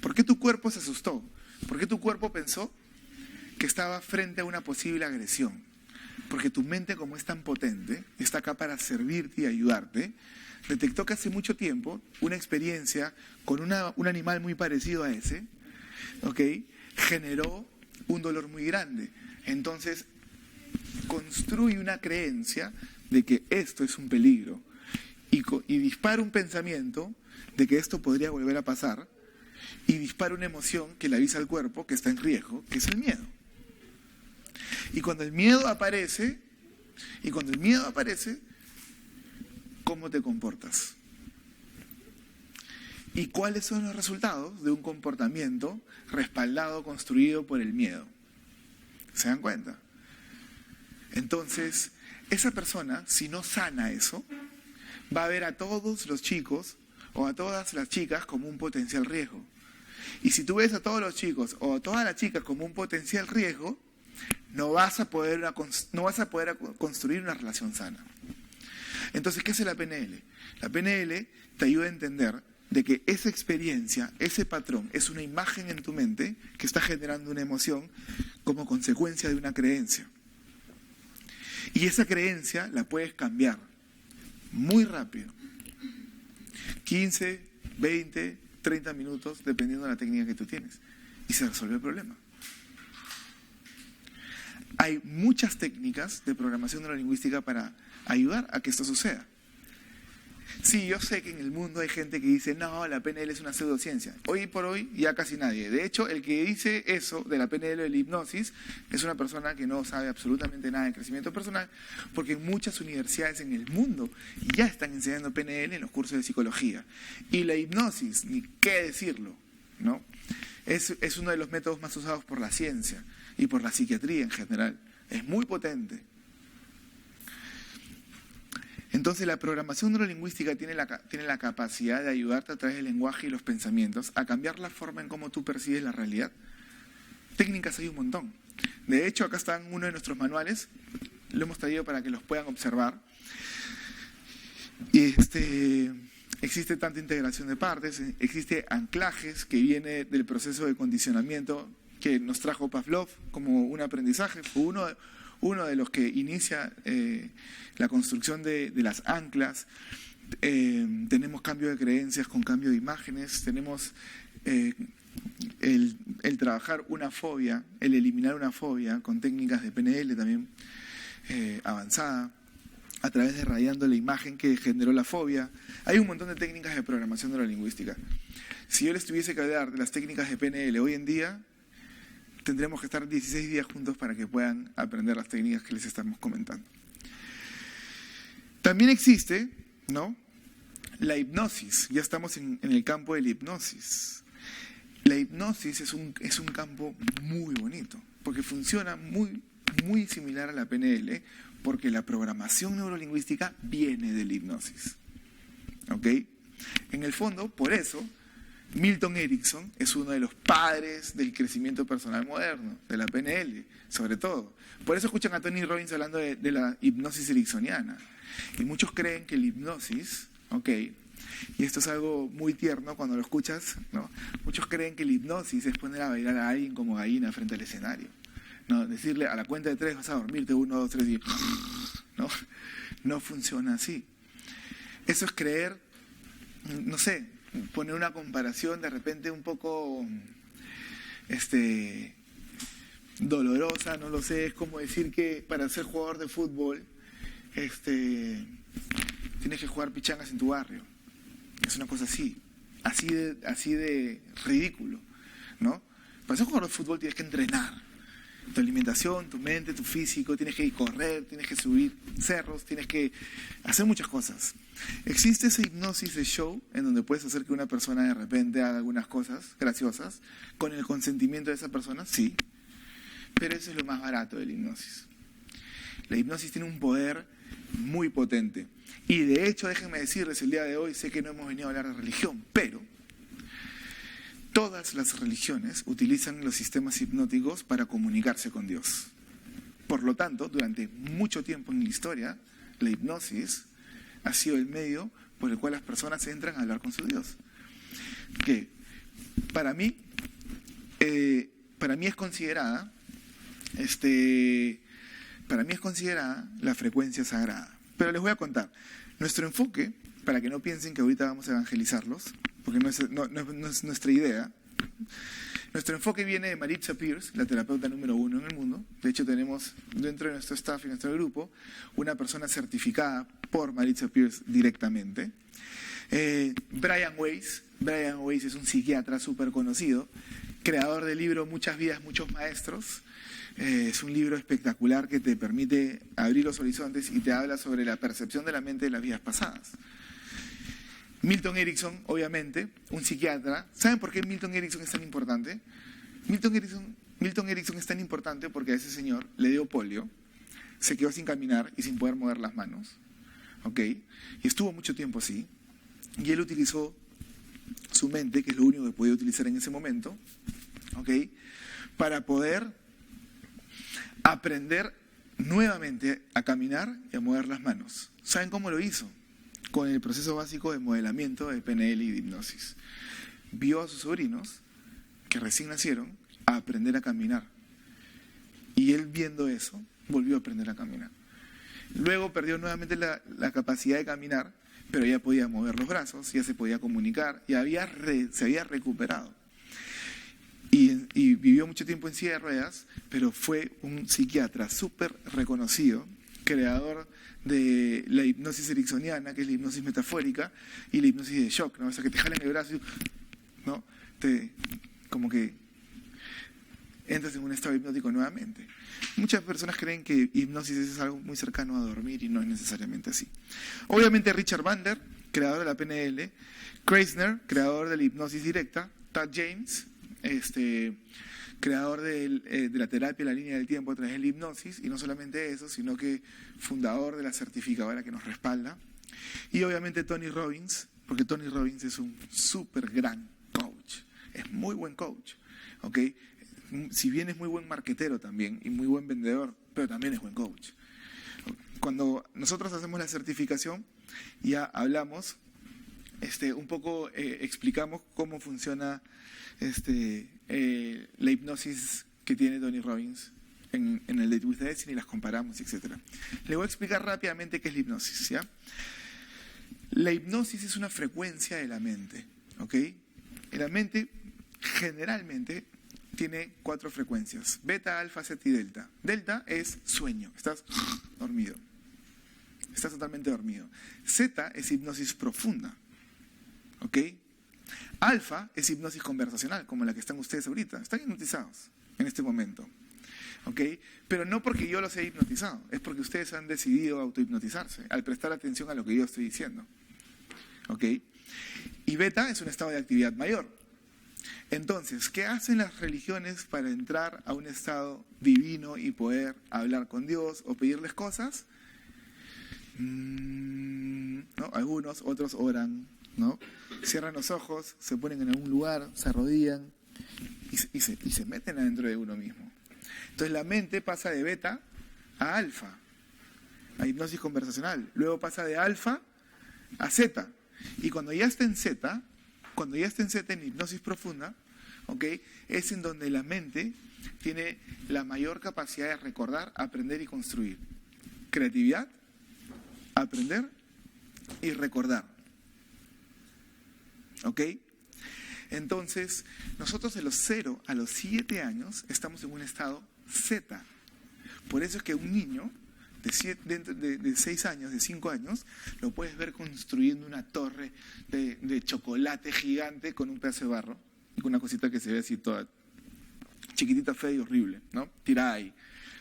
¿Por qué tu cuerpo se asustó? ¿Por qué tu cuerpo pensó que estaba frente a una posible agresión? Porque tu mente, como es tan potente, está acá para servirte y ayudarte, detectó que hace mucho tiempo una experiencia con un animal muy parecido a ese, ¿ok?, generó un dolor muy grande. Entonces, construye una creencia de que esto es un peligro y dispara un pensamiento de que esto podría volver a pasar y dispara una emoción que le avisa al cuerpo que está en riesgo, que es el miedo. Y cuando el miedo aparece, ¿cómo te comportas? ¿Y cuáles son los resultados de un comportamiento respaldado, construido por el miedo? ¿Se dan cuenta? Entonces, esa persona, si no sana eso, va a ver a todos los chicos o a todas las chicas como un potencial riesgo. Y si tú ves a todos los chicos o a todas las chicas como un potencial riesgo, no vas a poder construir una relación sana. Entonces, ¿qué hace la PNL? La PNL te ayuda a entender de que esa experiencia, ese patrón, es una imagen en tu mente que está generando una emoción como consecuencia de una creencia. Y esa creencia la puedes cambiar muy rápido. 15, 20, 30 minutos, dependiendo de la técnica que tú tienes. Y se resuelve el problema. Hay muchas técnicas de programación neurolingüística para ayudar a que esto suceda. Sí, yo sé que en el mundo hay gente que dice, no, la PNL es una pseudociencia. Hoy por hoy ya casi nadie. De hecho, el que dice eso de la PNL o de la hipnosis es una persona que no sabe absolutamente nada de crecimiento personal, porque en muchas universidades en el mundo ya están enseñando PNL en los cursos de psicología. Y la hipnosis, ni qué decirlo, ¿no? Es uno de los métodos más usados por la ciencia y por la psiquiatría en general. Es muy potente. Entonces, la programación neurolingüística tiene la capacidad de ayudarte a través del lenguaje y los pensamientos a cambiar la forma en cómo tú percibes la realidad. Técnicas hay un montón. De hecho, acá están uno de nuestros manuales. Lo hemos traído para que los puedan observar. Y existe tanta integración de partes, existe anclajes que viene del proceso de condicionamiento que nos trajo Pavlov como un aprendizaje. Fue uno de los que inicia la construcción de las anclas. Tenemos cambio de creencias con cambio de imágenes, tenemos el trabajar una fobia, el eliminar una fobia con técnicas de PNL también avanzada, a través de rayando la imagen que generó la fobia. Hay un montón de técnicas de programación neurolingüística. Si yo les tuviese que hablar de las técnicas de PNL hoy en día, tendremos que estar 16 días juntos para que puedan aprender las técnicas que les estamos comentando. También existe, ¿no?, la hipnosis. Ya estamos en el campo de la hipnosis. La hipnosis es un campo muy bonito, porque funciona muy similar a la PNL, porque la programación neurolingüística viene de la hipnosis. ¿Ok? En el fondo, por eso, Milton Erickson es uno de los padres del crecimiento personal moderno, de la PNL, sobre todo. Por eso escuchan a Tony Robbins hablando de la hipnosis ericksoniana. Y muchos creen que la hipnosis, ¿ok?, y esto es algo muy tierno cuando lo escuchas, ¿no? Muchos creen que la hipnosis es poner a bailar a alguien como gallina frente al escenario, ¿no? Decirle a la cuenta de 3 vas a dormirte, 1, 2, 3 y... ¿no? No funciona así. Eso es creer, no sé, poner una comparación de repente un poco dolorosa, no lo sé. Es como decir que para ser jugador de fútbol tienes que jugar pichangas en tu barrio. Es una cosa así de ridículo, ¿no? Para ser jugador de fútbol tienes que entrenar tu alimentación, tu mente, tu físico, tienes que correr, tienes que subir cerros, tienes que hacer muchas cosas. ¿Existe esa hipnosis de show en donde puedes hacer que una persona de repente haga algunas cosas graciosas con el consentimiento de esa persona? Sí, pero eso es lo más barato de la hipnosis. La hipnosis tiene un poder muy potente. Y de hecho, déjenme decirles, el día de hoy sé que no hemos venido a hablar de religión, pero todas las religiones utilizan los sistemas hipnóticos para comunicarse con Dios. Por lo tanto, durante mucho tiempo en la historia, la hipnosis ha sido el medio por el cual las personas entran a hablar con su Dios. Que para mí es considerada la frecuencia sagrada. Pero les voy a contar. Nuestro enfoque, para que no piensen que ahorita vamos a evangelizarlos, porque no es nuestra idea. Nuestro enfoque viene de Maritza Pierce, la terapeuta número 1 en el mundo. De hecho, tenemos dentro de nuestro staff y nuestro grupo una persona certificada por Maritza Pierce directamente. Brian Weiss es un psiquiatra súper conocido, creador del libro Muchas vidas, muchos maestros. Es un libro espectacular que te permite abrir los horizontes y te habla sobre la percepción de la mente de las vidas pasadas. Milton Erickson, obviamente, un psiquiatra. ¿Saben por qué Milton Erickson es tan importante? Milton Erickson es tan importante porque a ese señor le dio polio, se quedó sin caminar y sin poder mover las manos, ¿ok? Y estuvo mucho tiempo así. Y él utilizó su mente, que es lo único que podía utilizar en ese momento, ¿ok?, para poder aprender nuevamente a caminar y a mover las manos. ¿Saben cómo lo hizo? Con el proceso básico de modelamiento de PNL y de hipnosis. Vio a sus sobrinos, que recién nacieron, a aprender a caminar. Y él, viendo eso, volvió a aprender a caminar. Luego perdió nuevamente la capacidad de caminar, pero ya podía mover los brazos, ya se podía comunicar, ya se había recuperado. Y vivió mucho tiempo en silla de ruedas, pero fue un psiquiatra súper reconocido, creador de la hipnosis ericksoniana, que es la hipnosis metafórica, y la hipnosis de shock, ¿no? O sea, que te jalan el brazo y, ¿no?, como que entras en un estado hipnótico nuevamente. Muchas personas creen que hipnosis es algo muy cercano a dormir y no es necesariamente así. Obviamente Richard Bandler, creador de la PNL, Kreisner, creador de la hipnosis directa, Tad James, creador de la terapia de la línea del tiempo a través de la hipnosis, y no solamente eso, sino que fundador de la certificadora que nos respalda. Y obviamente Tony Robbins, porque Tony Robbins es un súper gran coach, es muy buen coach, ¿ok? Si bien es muy buen marketero también y muy buen vendedor, pero también es buen coach. Cuando nosotros hacemos la certificación, ya hablamos, un poco explicamos cómo funciona la hipnosis que tiene Tony Robbins en el Date with Destiny, y las comparamos, etc. Le voy a explicar rápidamente qué es la hipnosis, ¿ya? La hipnosis es una frecuencia de la mente, ¿ok? La mente generalmente tiene 4 frecuencias: beta, alfa, zeta y delta. Delta es sueño, estás dormido, estás totalmente dormido. Zeta es hipnosis profunda, ¿ok? Alfa es hipnosis conversacional, como la que están ustedes ahorita. Están hipnotizados en este momento, ¿ok? Pero no porque yo los he hipnotizado, es porque ustedes han decidido autohipnotizarse al prestar atención a lo que yo estoy diciendo, ¿ok? Y beta es un estado de actividad mayor. Entonces, ¿qué hacen las religiones para entrar a un estado divino y poder hablar con Dios o pedirles cosas? ¿No? Algunos, otros oran, ¿no? Cierran los ojos, se ponen en algún lugar, se arrodillan y se meten adentro de uno mismo. Entonces la mente pasa de beta a alfa, a hipnosis conversacional. Luego pasa de alfa a zeta. Y cuando ya está en zeta, en hipnosis profunda, ¿ok?, es en donde la mente tiene la mayor capacidad de recordar, aprender y construir. Creatividad, aprender y recordar. ¿Ok? Entonces, nosotros de los 0 a los 7 años estamos en un estado zeta. Por eso es que un niño de 6 años, de 5 años, lo puedes ver construyendo una torre de chocolate gigante con un pedazo de barro y con una cosita que se ve así toda chiquitita, fea y horrible, ¿no?, tirada ahí.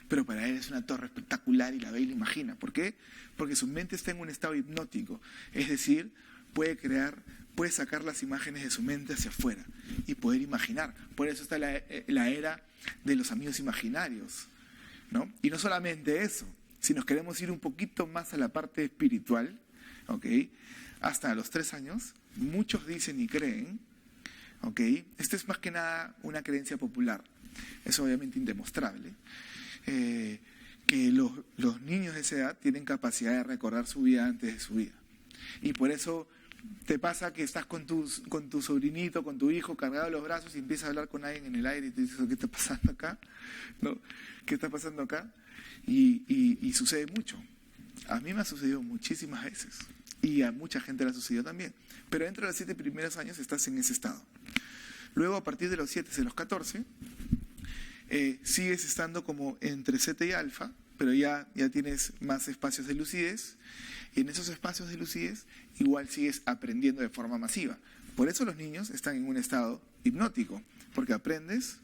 Pero para él es una torre espectacular y la ve y la imagina. ¿Por qué? Porque su mente está en un estado hipnótico. Es decir, puede sacar las imágenes de su mente hacia afuera y poder imaginar. Por eso está la era de los amigos imaginarios, ¿no? Y no solamente eso, si nos queremos ir un poquito más a la parte espiritual, ¿ok?, hasta los 3 años, muchos dicen y creen, ¿ok?, esto es más que nada una creencia popular, es obviamente indemostrable, que los niños de esa edad tienen capacidad de recordar su vida antes de su vida. Y por eso te pasa que estás con tu sobrinito, con tu hijo, cargado de los brazos y empiezas a hablar con alguien en el aire y te dices, ¿qué está pasando acá? ¿No? ¿Qué está pasando acá? Y sucede mucho. A mí me ha sucedido muchísimas veces y a mucha gente le ha sucedido también. Pero dentro de los 7 primeros años estás en ese estado. Luego, a partir de los 7 a los 14, sigues estando como entre zeta y alfa, pero ya tienes más espacios de lucidez. Y en esos espacios de lucidez igual sigues aprendiendo de forma masiva. Por eso los niños están en un estado hipnótico, porque aprendes,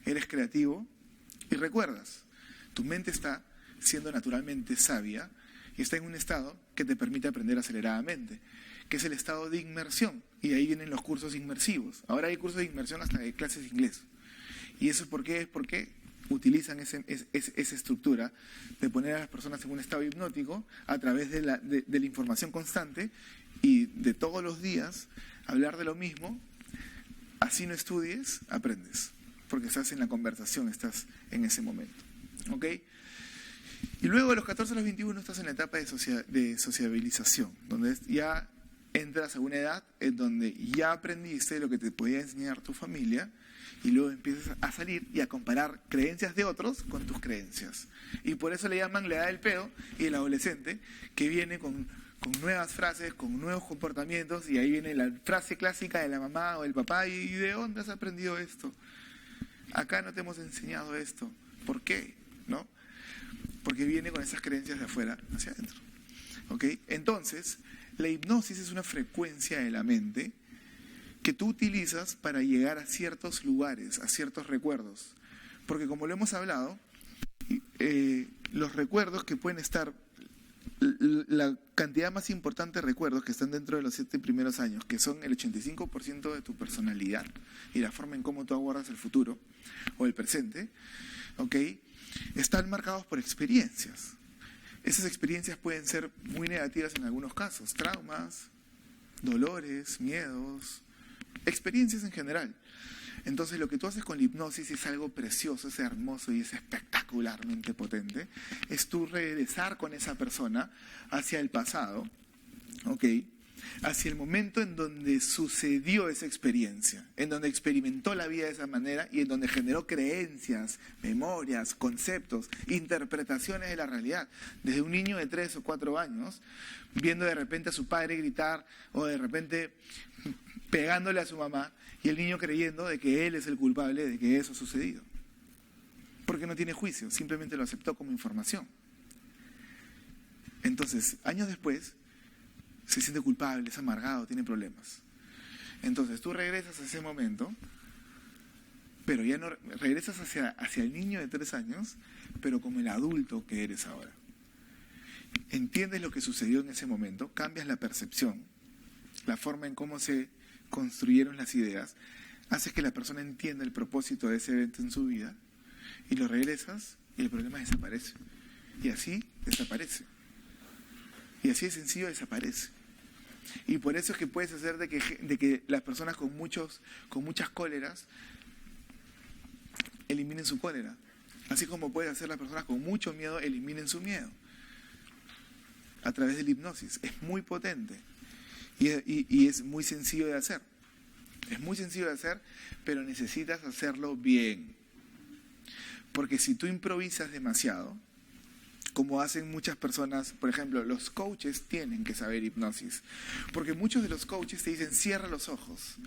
eres creativo y recuerdas. Tu mente está siendo naturalmente sabia y está en un estado que te permite aprender aceleradamente. que es el estado de inmersión. Y ahí vienen los cursos inmersivos. Ahora hay cursos de inmersión hasta de clases de inglés. ¿Y eso por qué? Es porque utilizan esa estructura de poner a las personas en un estado hipnótico a través de la información constante y de todos los días hablar de lo mismo. Así no estudies, aprendes, porque estás en la conversación, estás en ese momento. ¿Ok? Y luego de los 14 a los 21 estás en la etapa de sociabilización, donde ya entras a una edad en donde ya aprendiste lo que te podía enseñar tu familia y luego empiezas a salir y a comparar creencias de otros con tus creencias. Y por eso le llaman la edad del pedo y el adolescente, que viene con nuevas frases, con nuevos comportamientos, y ahí viene la frase clásica de la mamá o del papá: ¿y de dónde has aprendido esto? Acá no te hemos enseñado esto. ¿Por qué? ¿No? Porque viene con esas creencias de afuera hacia adentro. ¿Ok? Entonces, la hipnosis es una frecuencia de la mente que tú utilizas para llegar a ciertos lugares, a ciertos recuerdos. Porque como lo hemos hablado, los recuerdos que pueden estar, la cantidad más importante de recuerdos que están dentro de los 7 primeros años, que son el 85% de tu personalidad y la forma en cómo tú abordas el futuro o el presente, ¿ok?, están marcados por experiencias. Esas experiencias pueden ser muy negativas en algunos casos, traumas, dolores, miedos, experiencias en general. Entonces lo que tú haces con la hipnosis es algo precioso, es hermoso y es espectacularmente potente. Es tú regresar con esa persona hacia el pasado, ¿ok?, hacia el momento en donde sucedió esa experiencia, en donde experimentó la vida de esa manera y en donde generó creencias, memorias, conceptos, interpretaciones de la realidad. Desde un niño de 3 o 4 años, viendo de repente a su padre gritar o de repente pegándole a su mamá, y el niño creyendo de que él es el culpable de que eso ha sucedido. Porque no tiene juicio, simplemente lo aceptó como información. Entonces, años después, se siente culpable, es amargado, tiene problemas. Entonces tú regresas a ese momento, pero ya no regresas hacia el niño de 3 años, pero como el adulto que eres ahora. Entiendes lo que sucedió en ese momento, cambias la percepción, la forma en cómo se construyeron las ideas, haces que la persona entienda el propósito de ese evento en su vida y lo regresas y el problema desaparece. Y así desaparece. Y así de sencillo desaparece. Y por eso es que puedes hacer de que las personas con muchas cóleras eliminen su cólera. Así como puedes hacer las personas con mucho miedo eliminen su miedo. A través de la hipnosis. Es muy potente. Y es muy sencillo de hacer. Es muy sencillo de hacer, pero necesitas hacerlo bien. Porque si tú improvisas demasiado, como hacen muchas personas, por ejemplo, los coaches tienen que saber hipnosis, porque muchos de los coaches te dicen: cierra los ojos,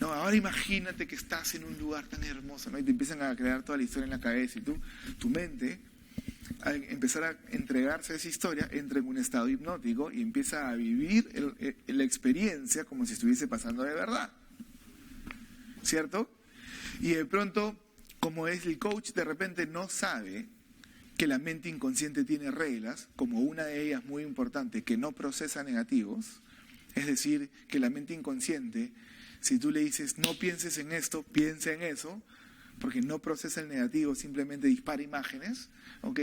no, ahora imagínate que estás en un lugar tan hermoso, ¿no? Y te empiezan a crear toda la historia en la cabeza, y tu mente, al empezar a entregarse a esa historia, entra en un estado hipnótico y empieza a vivir la experiencia como si estuviese pasando de verdad, ¿cierto? Y de pronto, como es el coach, de repente no sabe que la mente inconsciente tiene reglas, como una de ellas muy importante, que no procesa negativos. Es decir, que la mente inconsciente, si tú le dices no pienses en esto, piensa en eso, porque no procesa el negativo, simplemente dispara imágenes, ¿ok?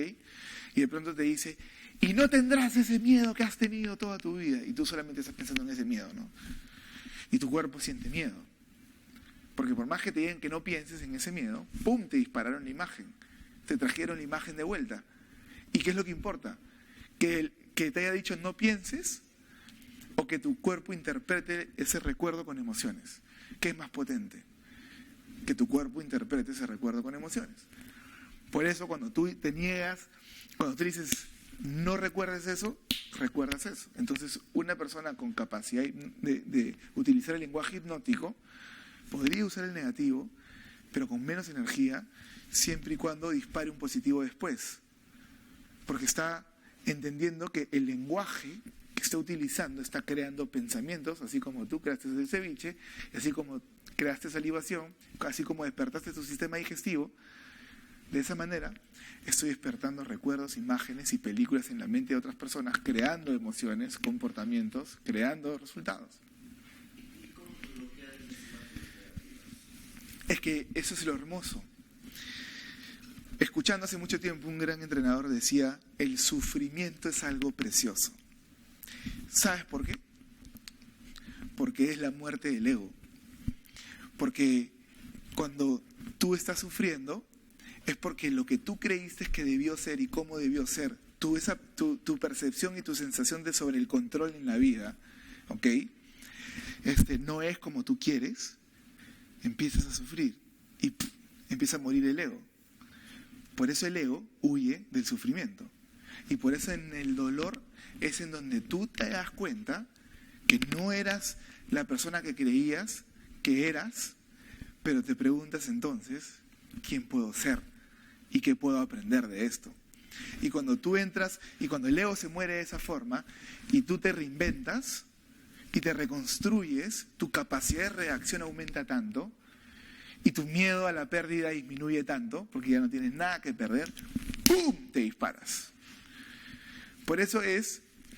Y de pronto te dice: y no tendrás ese miedo que has tenido toda tu vida, y tú solamente estás pensando en ese miedo, ¿no? Y tu cuerpo siente miedo, porque por más que te digan que no pienses en ese miedo, ¡pum!, te dispararon la imagen. Te trajeron la imagen de vuelta. ¿Y qué es lo que importa? Que te haya dicho no pienses, o que tu cuerpo interprete ese recuerdo con emociones. ¿Qué es más potente? Que tu cuerpo interprete ese recuerdo con emociones. Por eso cuando tú te niegas, cuando tú dices no recuerdes eso, recuerdas eso. Entonces una persona con capacidad de utilizar el lenguaje hipnótico podría usar el negativo, pero con menos energía, siempre y cuando dispare un positivo después. Porque está entendiendo que el lenguaje que está utilizando está creando pensamientos, así como tú creaste el ceviche, así como creaste salivación, así como despertaste tu sistema digestivo, De esa manera, estoy despertando recuerdos, imágenes y películas en la mente de otras personas, creando emociones, comportamientos, creando resultados. Es que eso es lo hermoso. Escuchando hace mucho tiempo, un gran entrenador decía, el sufrimiento es algo precioso. ¿Sabes por qué? Porque es la muerte del ego. Porque cuando tú estás sufriendo, es porque lo que tú creíste que debió ser y cómo debió ser, tu percepción y tu sensación de sobre el control en la vida, ¿ok? No es como tú quieres, empiezas a sufrir y empieza a morir el ego. Por eso el ego huye del sufrimiento. Y por eso en el dolor es en donde tú te das cuenta que no eras la persona que creías que eras, pero te preguntas entonces, ¿quién puedo ser? ¿Y qué puedo aprender de esto? Y cuando tú entras, y cuando el ego se muere de esa forma, y tú te reinventas, y te reconstruyes, tu capacidad de reacción aumenta tanto, y tu miedo a la pérdida disminuye tanto, porque ya no tienes nada que perder, ¡pum!, te disparas. Por eso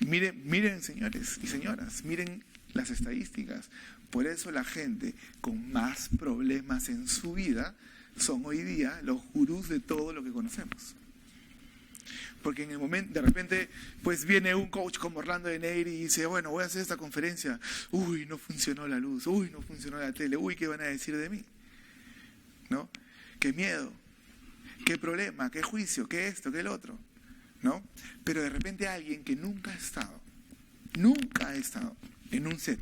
miren señores y señoras, miren las estadísticas. Por eso la gente con más problemas en su vida son hoy día los gurús de todo lo que conocemos. Porque en el momento, de repente, pues viene un coach como Orlando de Neyri y dice, bueno, voy a hacer esta conferencia. Uy, no funcionó la luz. Uy, no funcionó la tele. Uy, ¿qué van a decir de mí? ¿No? ¿Qué miedo? ¿Qué problema? ¿Qué juicio? ¿Qué esto? ¿Qué el otro? ¿No? Pero de repente alguien que nunca ha estado en un set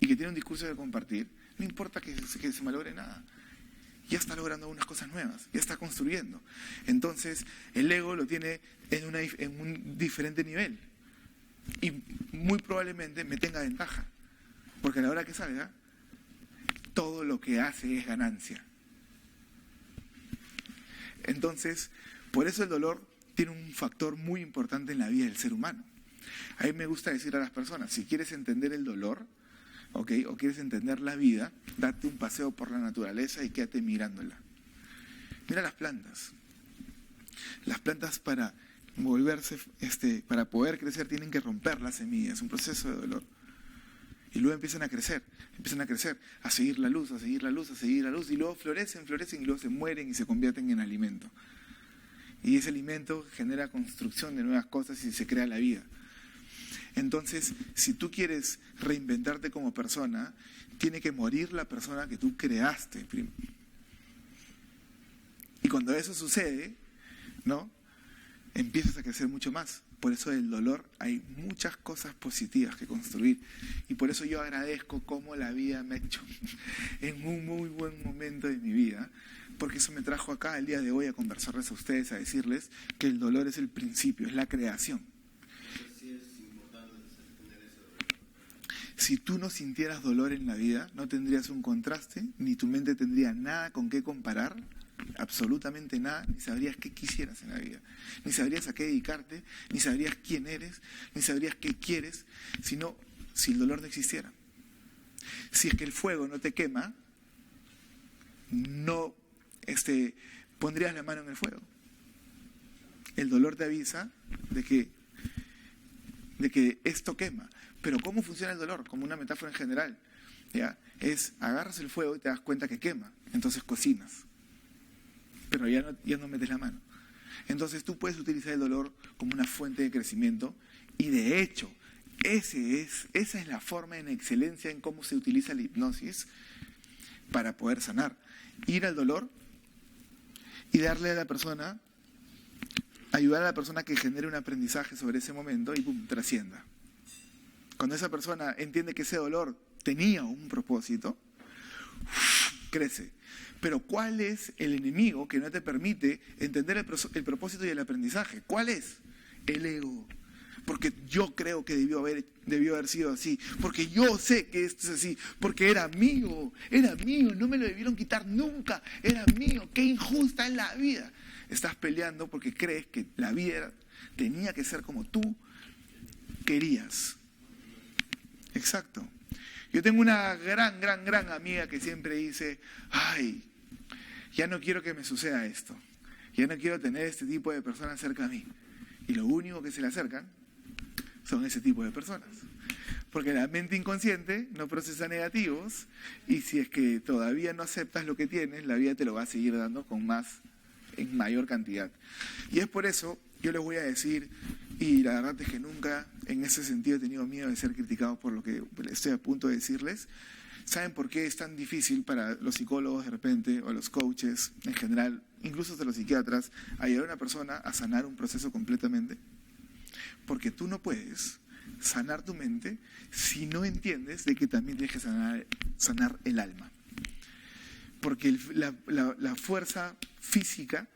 y que tiene un discurso de compartir, no importa que se malogre nada. Ya está logrando unas cosas nuevas, ya está construyendo. Entonces, el ego lo tiene en un diferente nivel. Y muy probablemente me tenga ventaja. Porque a la hora que salga, todo lo que hace es ganancia. Entonces, por eso el dolor tiene un factor muy importante en la vida del ser humano. A mí me gusta decir a las personas, si quieres entender el dolor, ¿okay?, o quieres entender la vida, date un paseo por la naturaleza y quédate mirándola. Mira las plantas. Las plantas para poder crecer tienen que romper las semillas, es un proceso de dolor. Y luego empiezan a crecer, a seguir la luz, a seguir la luz, a seguir la luz, y luego florecen y luego se mueren y se convierten en alimento. Y ese alimento genera construcción de nuevas cosas y se crea la vida. Entonces, si tú quieres reinventarte como persona, tiene que morir la persona que tú creaste. Y cuando eso sucede, ¿no?, empiezas a crecer mucho más. Por eso del dolor hay muchas cosas positivas que construir. Y por eso yo agradezco cómo la vida me ha hecho en un muy buen momento de mi vida, porque eso me trajo acá el día de hoy a conversarles a ustedes, a decirles que el dolor es el principio, es la creación. Si tú no sintieras dolor en la vida, no tendrías un contraste, ni tu mente tendría nada con qué comparar, absolutamente nada, ni sabrías qué quisieras en la vida, ni sabrías a qué dedicarte, ni sabrías quién eres, ni sabrías qué quieres, si el dolor no existiera. Si es que el fuego no te quema, no pondrías la mano en el fuego. El dolor te avisa de que esto quema. Pero ¿cómo funciona el dolor? Como una metáfora en general, ¿ya? Es agarras el fuego y te das cuenta que quema, entonces cocinas, pero ya no metes la mano. Entonces tú puedes utilizar el dolor como una fuente de crecimiento, y de hecho esa es la forma en excelencia en cómo se utiliza la hipnosis para poder sanar. Ir al dolor y darle a la persona, ayudar a la persona que genere un aprendizaje sobre ese momento y ¡pum!, trascienda. Cuando esa persona entiende que ese dolor tenía un propósito, crece. Pero ¿cuál es el enemigo que no te permite entender el propósito y el aprendizaje? ¿Cuál es? El ego. Porque yo creo que debió haber sido así. Porque yo sé que esto es así. Porque era mío, no me lo debieron quitar nunca. Era mío, qué injusta es la vida. Estás peleando porque crees que la vida tenía que ser como tú querías. Exacto. Yo tengo una gran amiga que siempre dice, ay, ya no quiero que me suceda esto. Ya no quiero tener este tipo de personas cerca de mí. Y lo único que se le acercan son ese tipo de personas. Porque la mente inconsciente no procesa negativos y si es que todavía no aceptas lo que tienes, la vida te lo va a seguir dando en mayor cantidad. Y es por eso, yo les voy a decir, y la verdad es que nunca en ese sentido he tenido miedo de ser criticado por lo que estoy a punto de decirles. ¿Saben por qué es tan difícil para los psicólogos de repente, o los coaches en general, incluso hasta los psiquiatras, ayudar a una persona a sanar un proceso completamente? Porque tú no puedes sanar tu mente si no entiendes de que también tienes que sanar el alma. Porque la fuerza física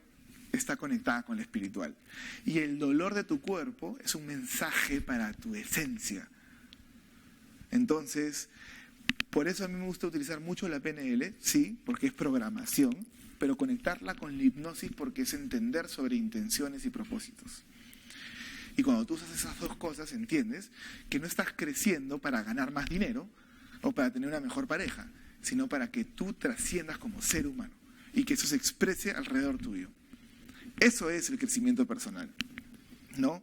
está conectada con la espiritual. Y el dolor de tu cuerpo es un mensaje para tu esencia. Entonces, por eso a mí me gusta utilizar mucho la PNL, sí, porque es programación, pero conectarla con la hipnosis porque es entender sobre intenciones y propósitos. Y cuando tú usas esas dos cosas, entiendes que no estás creciendo para ganar más dinero o para tener una mejor pareja, sino para que tú trasciendas como ser humano y que eso se exprese alrededor tuyo. Eso es el crecimiento personal, ¿no?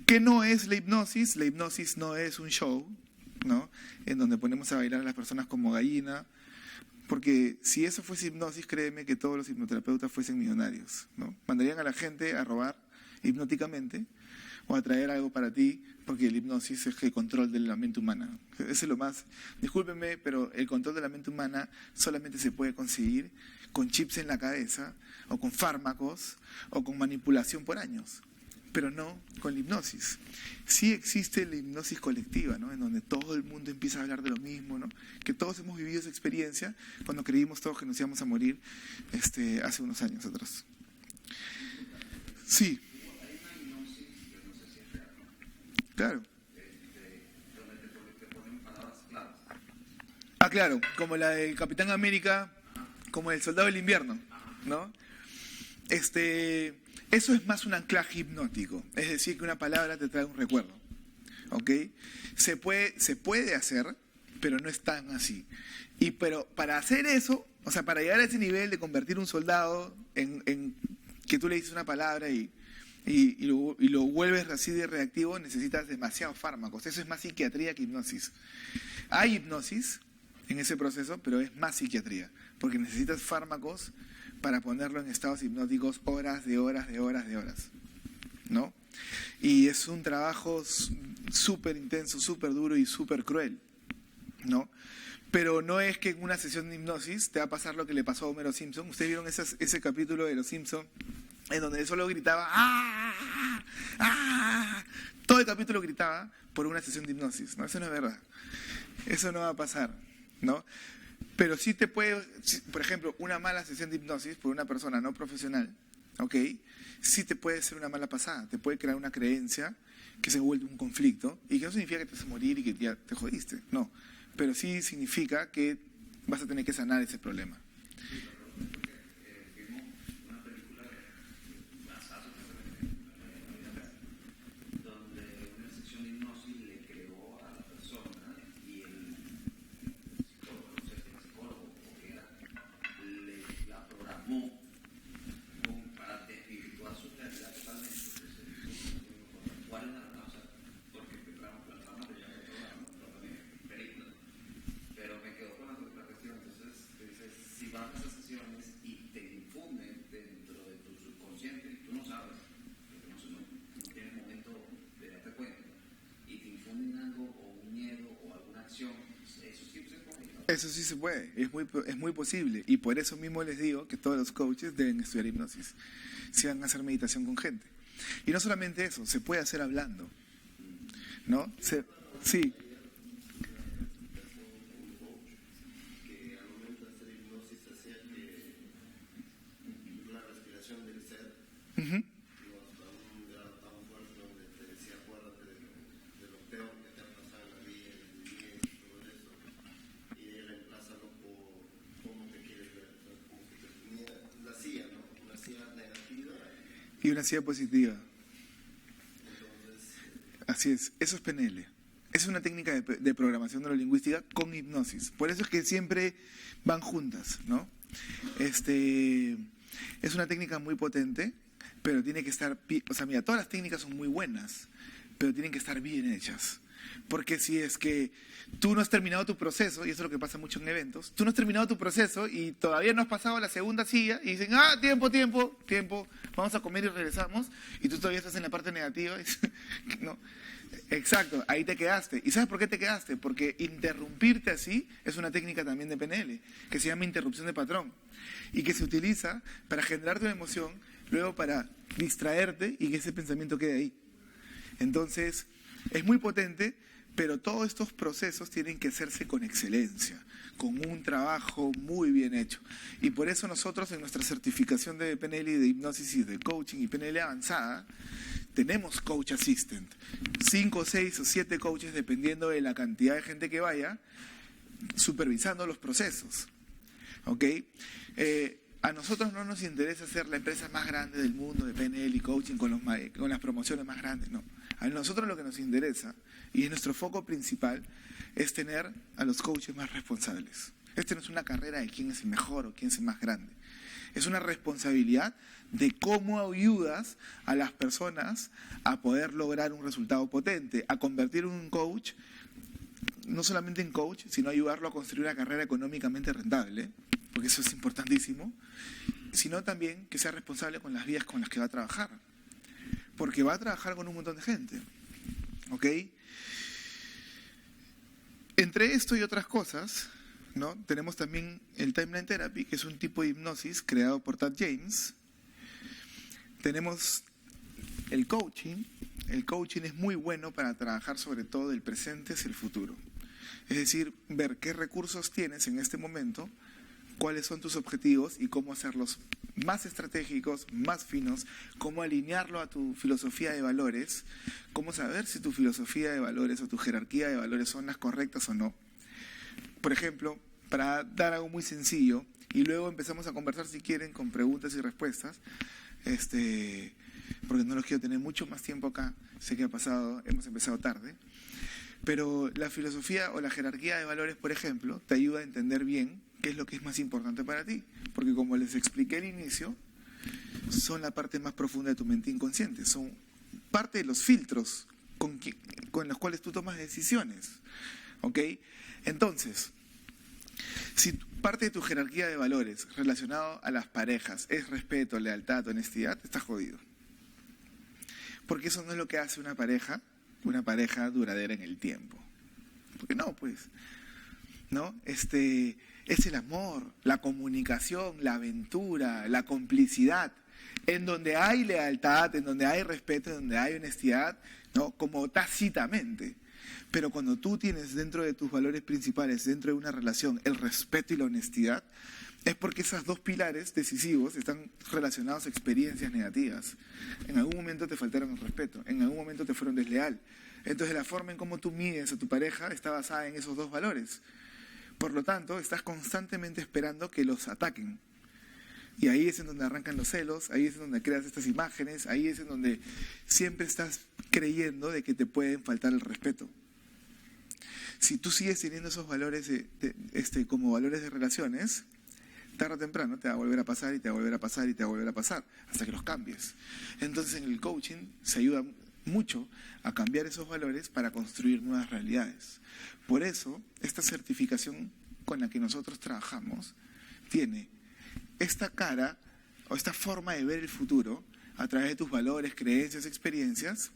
¿Qué no es la hipnosis? La hipnosis no es un show, ¿no? En donde ponemos a bailar a las personas como gallina, porque si eso fuese hipnosis, créeme que todos los hipnoterapeutas fuesen millonarios, ¿no? Mandarían a la gente a robar hipnóticamente o a traer algo para ti, porque el hipnosis es el control de la mente humana. Eso es lo más... Discúlpenme, pero el control de la mente humana solamente se puede conseguir con chips en la cabeza, o con fármacos, o con manipulación por años, pero no con la hipnosis. Sí existe la hipnosis colectiva, ¿no? En donde todo el mundo empieza a hablar de lo mismo, ¿no? Que todos hemos vivido esa experiencia cuando creímos todos que nos íbamos a morir hace unos años atrás. Sí. Claro. Ah, claro, como la del Capitán América, como el Soldado del Invierno, ¿no? Eso es más un anclaje hipnótico, es decir, que una palabra te trae un recuerdo, ¿ok? Se puede hacer, pero no es tan así. Pero para hacer eso, o sea, para llegar a ese nivel de convertir un soldado en que tú le dices una palabra y lo vuelves así de reactivo, necesitas demasiados fármacos. Eso es más psiquiatría que hipnosis. Hay hipnosis en ese proceso, pero es más psiquiatría, porque necesitas fármacos para ponerlo en estados hipnóticos horas, ¿no? Y es un trabajo súper intenso, súper duro y súper cruel, ¿no? Pero no es que en una sesión de hipnosis te va a pasar lo que le pasó a Homero Simpson. ¿Ustedes vieron ese capítulo de Los Simpson en donde él solo gritaba ¡ah! ¡ah! Todo el capítulo gritaba por una sesión de hipnosis, ¿no? Eso no es verdad. Eso no va a pasar, ¿no? Pero sí te puede, por ejemplo, una mala sesión de hipnosis por una persona no profesional, ¿ok? Sí te puede ser una mala pasada, te puede crear una creencia que se vuelve un conflicto y que no significa que te vas a morir y que ya te jodiste, no. Pero sí significa que vas a tener que sanar ese problema. Eso sí se puede, es muy posible. Y por eso mismo les digo que todos los coaches deben estudiar hipnosis, si van a hacer meditación con gente. Y no solamente eso, se puede hacer hablando, ¿no? Sí. Uh-huh. Y una silla positiva. Así es, eso es PNL. Es una técnica de programación neurolingüística con hipnosis. Por eso es que siempre van juntas, ¿no? es una técnica muy potente, pero tiene que estar, o sea, mira, todas las técnicas son muy buenas, pero tienen que estar bien hechas. Porque si es que tú no has terminado tu proceso, y eso es lo que pasa mucho en eventos, tú no has terminado tu proceso y todavía no has pasado a la segunda silla y dicen, tiempo, vamos a comer y regresamos, y tú todavía estás en la parte negativa. No, exacto, ahí te quedaste. ¿Y sabes por qué te quedaste? Porque interrumpirte así es una técnica también de PNL, que se llama interrupción de patrón, y que se utiliza para generarte una emoción, luego para distraerte y que ese pensamiento quede ahí. Entonces, es muy potente, pero todos estos procesos tienen que hacerse con excelencia, con un trabajo muy bien hecho. Y por eso nosotros en nuestra certificación de PNL y de hipnosis y de coaching y PNL avanzada, tenemos coach assistant, 5, 6 o 7 coaches dependiendo de la cantidad de gente que vaya, supervisando los procesos. ¿Ok? A nosotros no nos interesa ser la empresa más grande del mundo de PNL y coaching con las promociones más grandes, no. A nosotros lo que nos interesa, y es nuestro foco principal, es tener a los coaches más responsables. Este no es una carrera de quién es el mejor o quién es el más grande. Es una responsabilidad de cómo ayudas a las personas a poder lograr un resultado potente, a convertir un coach, no solamente en coach, sino ayudarlo a construir una carrera económicamente rentable, porque eso es importantísimo, sino también que sea responsable con las vías con las que va a trabajar, porque va a trabajar con un montón de gente, ¿ok? Entre esto y otras cosas, ¿no? Tenemos también el Timeline Therapy, que es un tipo de hipnosis creado por Tad James. Tenemos el coaching. El coaching es muy bueno para trabajar sobre todo el presente hacia el futuro. Es decir, ver qué recursos tienes en este momento, cuáles son tus objetivos y cómo hacerlos más estratégicos, más finos, cómo alinearlo a tu filosofía de valores, cómo saber si tu filosofía de valores o tu jerarquía de valores son las correctas o no. Por ejemplo, para dar algo muy sencillo, y luego empezamos a conversar si quieren con preguntas y respuestas, porque no los quiero tener mucho más tiempo acá, sé que hemos empezado tarde, pero la filosofía o la jerarquía de valores, por ejemplo, te ayuda a entender bien qué es lo que es más importante para ti, porque como les expliqué al inicio, son la parte más profunda de tu mente inconsciente, son parte de los filtros con los cuales tú tomas decisiones, ¿ok? Entonces, si parte de tu jerarquía de valores relacionado a las parejas es respeto, lealtad, honestidad, estás jodido. Porque eso no es lo que hace una pareja duradera en el tiempo. Porque no, pues, ¿no? Es el amor, la comunicación, la aventura, la complicidad. En donde hay lealtad, en donde hay respeto, en donde hay honestidad, ¿no? Como tácitamente. Pero cuando tú tienes dentro de tus valores principales, dentro de una relación, el respeto y la honestidad, es porque esos dos pilares decisivos están relacionados a experiencias negativas. En algún momento te faltaron el respeto, en algún momento te fueron desleal. Entonces la forma en cómo tú mides a tu pareja está basada en esos dos valores. Por lo tanto, estás constantemente esperando que los ataquen. Y ahí es en donde arrancan los celos, ahí es en donde creas estas imágenes, ahí es en donde siempre estás creyendo de que te pueden faltar el respeto. Si tú sigues teniendo esos valores como valores de relaciones, tarde o temprano te va a volver a pasar y te va a volver a pasar y te va a volver a pasar, hasta que los cambies. Entonces en el coaching se ayuda mucho a cambiar esos valores para construir nuevas realidades. Por eso, esta certificación con la que nosotros trabajamos tiene esta cara o esta forma de ver el futuro a través de tus valores, creencias, experiencias,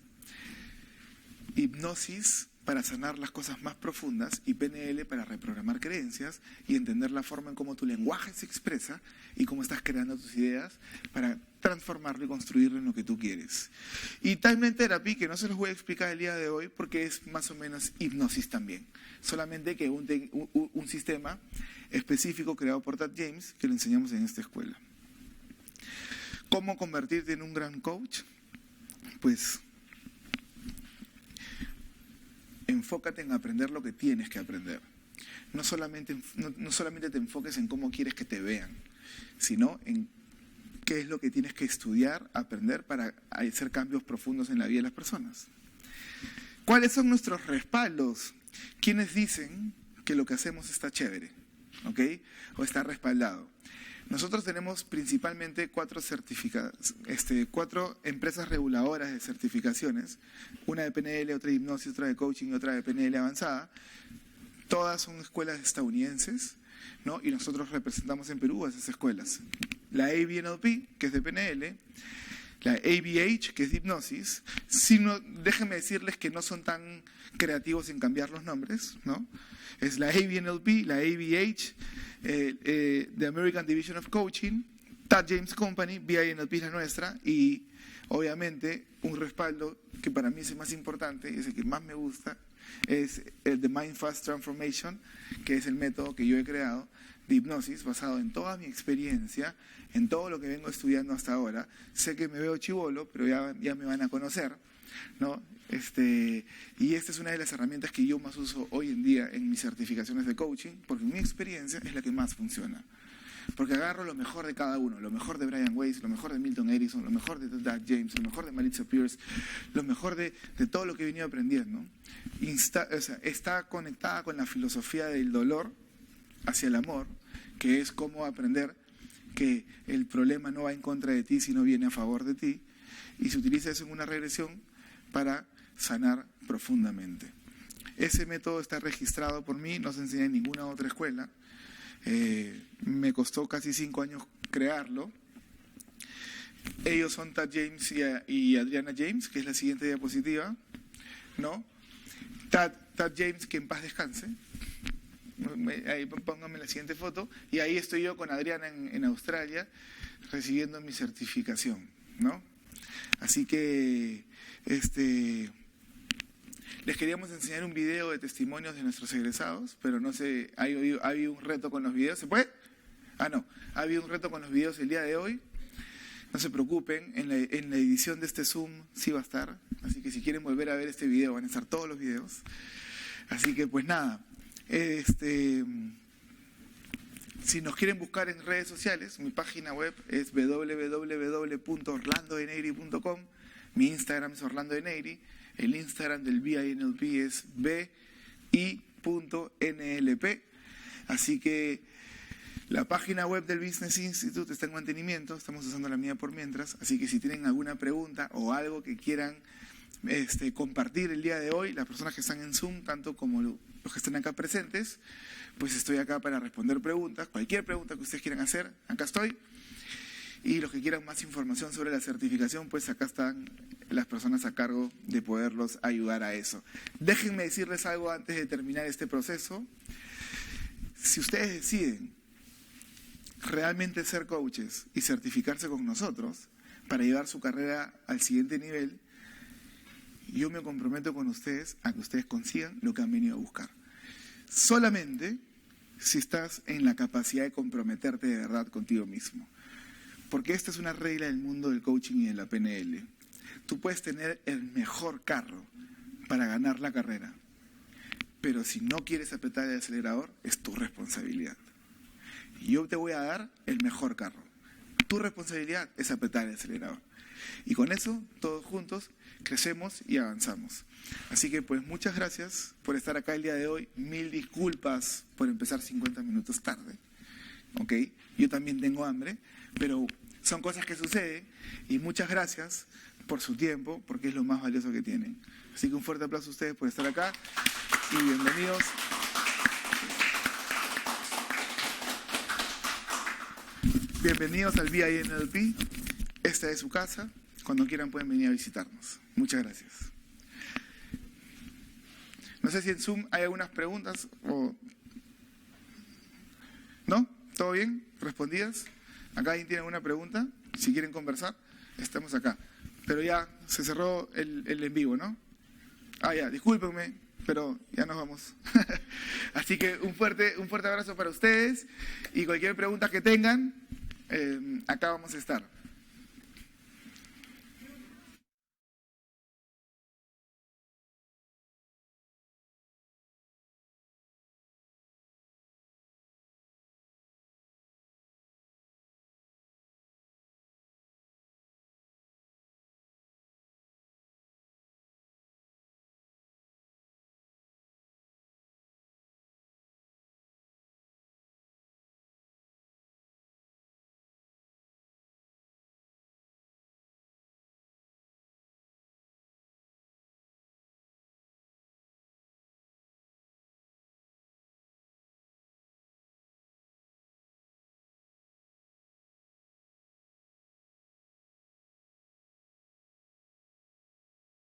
hipnosis para sanar las cosas más profundas y PNL para reprogramar creencias y entender la forma en cómo tu lenguaje se expresa y cómo estás creando tus ideas para transformarlo y construirlo en lo que tú quieres. Y Timeline Therapy, que no se los voy a explicar el día de hoy porque es más o menos hipnosis también, solamente que un sistema específico creado por Tad James que lo enseñamos en esta escuela. ¿Cómo convertirte en un gran coach? Pues enfócate en aprender lo que tienes que aprender. No solamente te enfoques en cómo quieres que te vean, sino en qué es lo que tienes que estudiar, aprender para hacer cambios profundos en la vida de las personas. ¿Cuáles son nuestros respaldos? ¿Quiénes dicen que lo que hacemos está chévere? ¿Ok? O está respaldado. Nosotros tenemos principalmente cuatro empresas reguladoras de certificaciones, una de PNL, otra de hipnosis, otra de coaching y otra de PNL avanzada. Todas son escuelas estadounidenses, ¿no? Y nosotros representamos en Perú a esas escuelas. La ABNLP, que es de PNL, la ABH, que es de hipnosis. Déjenme decirles que no son tan creativos en cambiar los nombres, ¿no? Es la ABNLP, la ABH, The American Division of Coaching, Tad James Company, BINLP es la nuestra, y obviamente un respaldo que para mí es el más importante y es el que más me gusta, es el de Mind Fast Transformation, que es el método que yo he creado de hipnosis basado en toda mi experiencia, en todo lo que vengo estudiando hasta ahora. Sé que me veo chibolo, pero ya me van a conocer, ¿no? Y esta es una de las herramientas que yo más uso hoy en día en mis certificaciones de coaching, porque mi experiencia es la que más funciona. Porque agarro lo mejor de cada uno, lo mejor de Brian Weiss, lo mejor de Milton Erickson, lo mejor de Tad James, lo mejor de Maritza Pierce, lo mejor de todo lo que he venido aprendiendo. Está conectada con la filosofía del dolor hacia el amor, que es cómo aprender que el problema no va en contra de ti, sino viene a favor de ti, y se utiliza eso en una regresión para sanar profundamente. Ese método está registrado por mí, no se enseña en ninguna otra escuela. Me costó casi 5 años crearlo. Ellos son Tad James y Adriana James, que es la siguiente diapositiva, ¿no? Tad James, que en paz descanse. Ahí pónganme la siguiente foto. Y ahí estoy yo con Adriana en Australia, recibiendo mi certificación, ¿no? Así que les queríamos enseñar un video de testimonios de nuestros egresados, pero no sé, ha habido un reto con los videos. ¿Se puede? No. Ha habido un reto con los videos el día de hoy. No se preocupen, en la edición de este Zoom sí va a estar. Así que si quieren volver a ver este video, van a estar todos los videos. Así que pues nada, si nos quieren buscar en redes sociales, mi página web es www.orlandodeneyri.com. Mi Instagram es Orlando de Neyri. El Instagram del BINLP es bi.nlp. Así que la página web del Business Institute está en mantenimiento. Estamos usando la mía por mientras. Así que si tienen alguna pregunta o algo que quieran compartir el día de hoy, las personas que están en Zoom, tanto como los que están acá presentes, pues estoy acá para responder preguntas. Cualquier pregunta que ustedes quieran hacer, acá estoy. Y los que quieran más información sobre la certificación, pues acá están las personas a cargo de poderlos ayudar a eso. Déjenme decirles algo antes de terminar este proceso. Si ustedes deciden realmente ser coaches y certificarse con nosotros para llevar su carrera al siguiente nivel, yo me comprometo con ustedes a que ustedes consigan lo que han venido a buscar. Solamente si estás en la capacidad de comprometerte de verdad contigo mismo. Porque esta es una regla del mundo del coaching y de la PNL. Tú puedes tener el mejor carro para ganar la carrera, pero si no quieres apretar el acelerador, es tu responsabilidad. Y yo te voy a dar el mejor carro. Tu responsabilidad es apretar el acelerador. Y con eso, todos juntos, crecemos y avanzamos. Así que pues muchas gracias por estar acá el día de hoy. 1000 disculpas por empezar 50 minutos tarde. ¿Ok? Yo también tengo hambre, pero son cosas que suceden. Y muchas gracias por su tiempo, porque es lo más valioso que tienen. Así que un fuerte aplauso a ustedes por estar acá y bienvenidos. Bienvenidos al BINLP. Esta es su casa. Cuando quieran pueden venir a visitarnos. Muchas gracias. No sé si en Zoom hay algunas preguntas o... ¿No? ¿Todo bien? ¿Respondidas? ¿Acá alguien tiene alguna pregunta? Si quieren conversar, estamos acá. Pero ya se cerró el en vivo, ¿no? Ya, discúlpenme, pero ya nos vamos. Así que un fuerte abrazo para ustedes y cualquier pregunta que tengan, acá vamos a estar.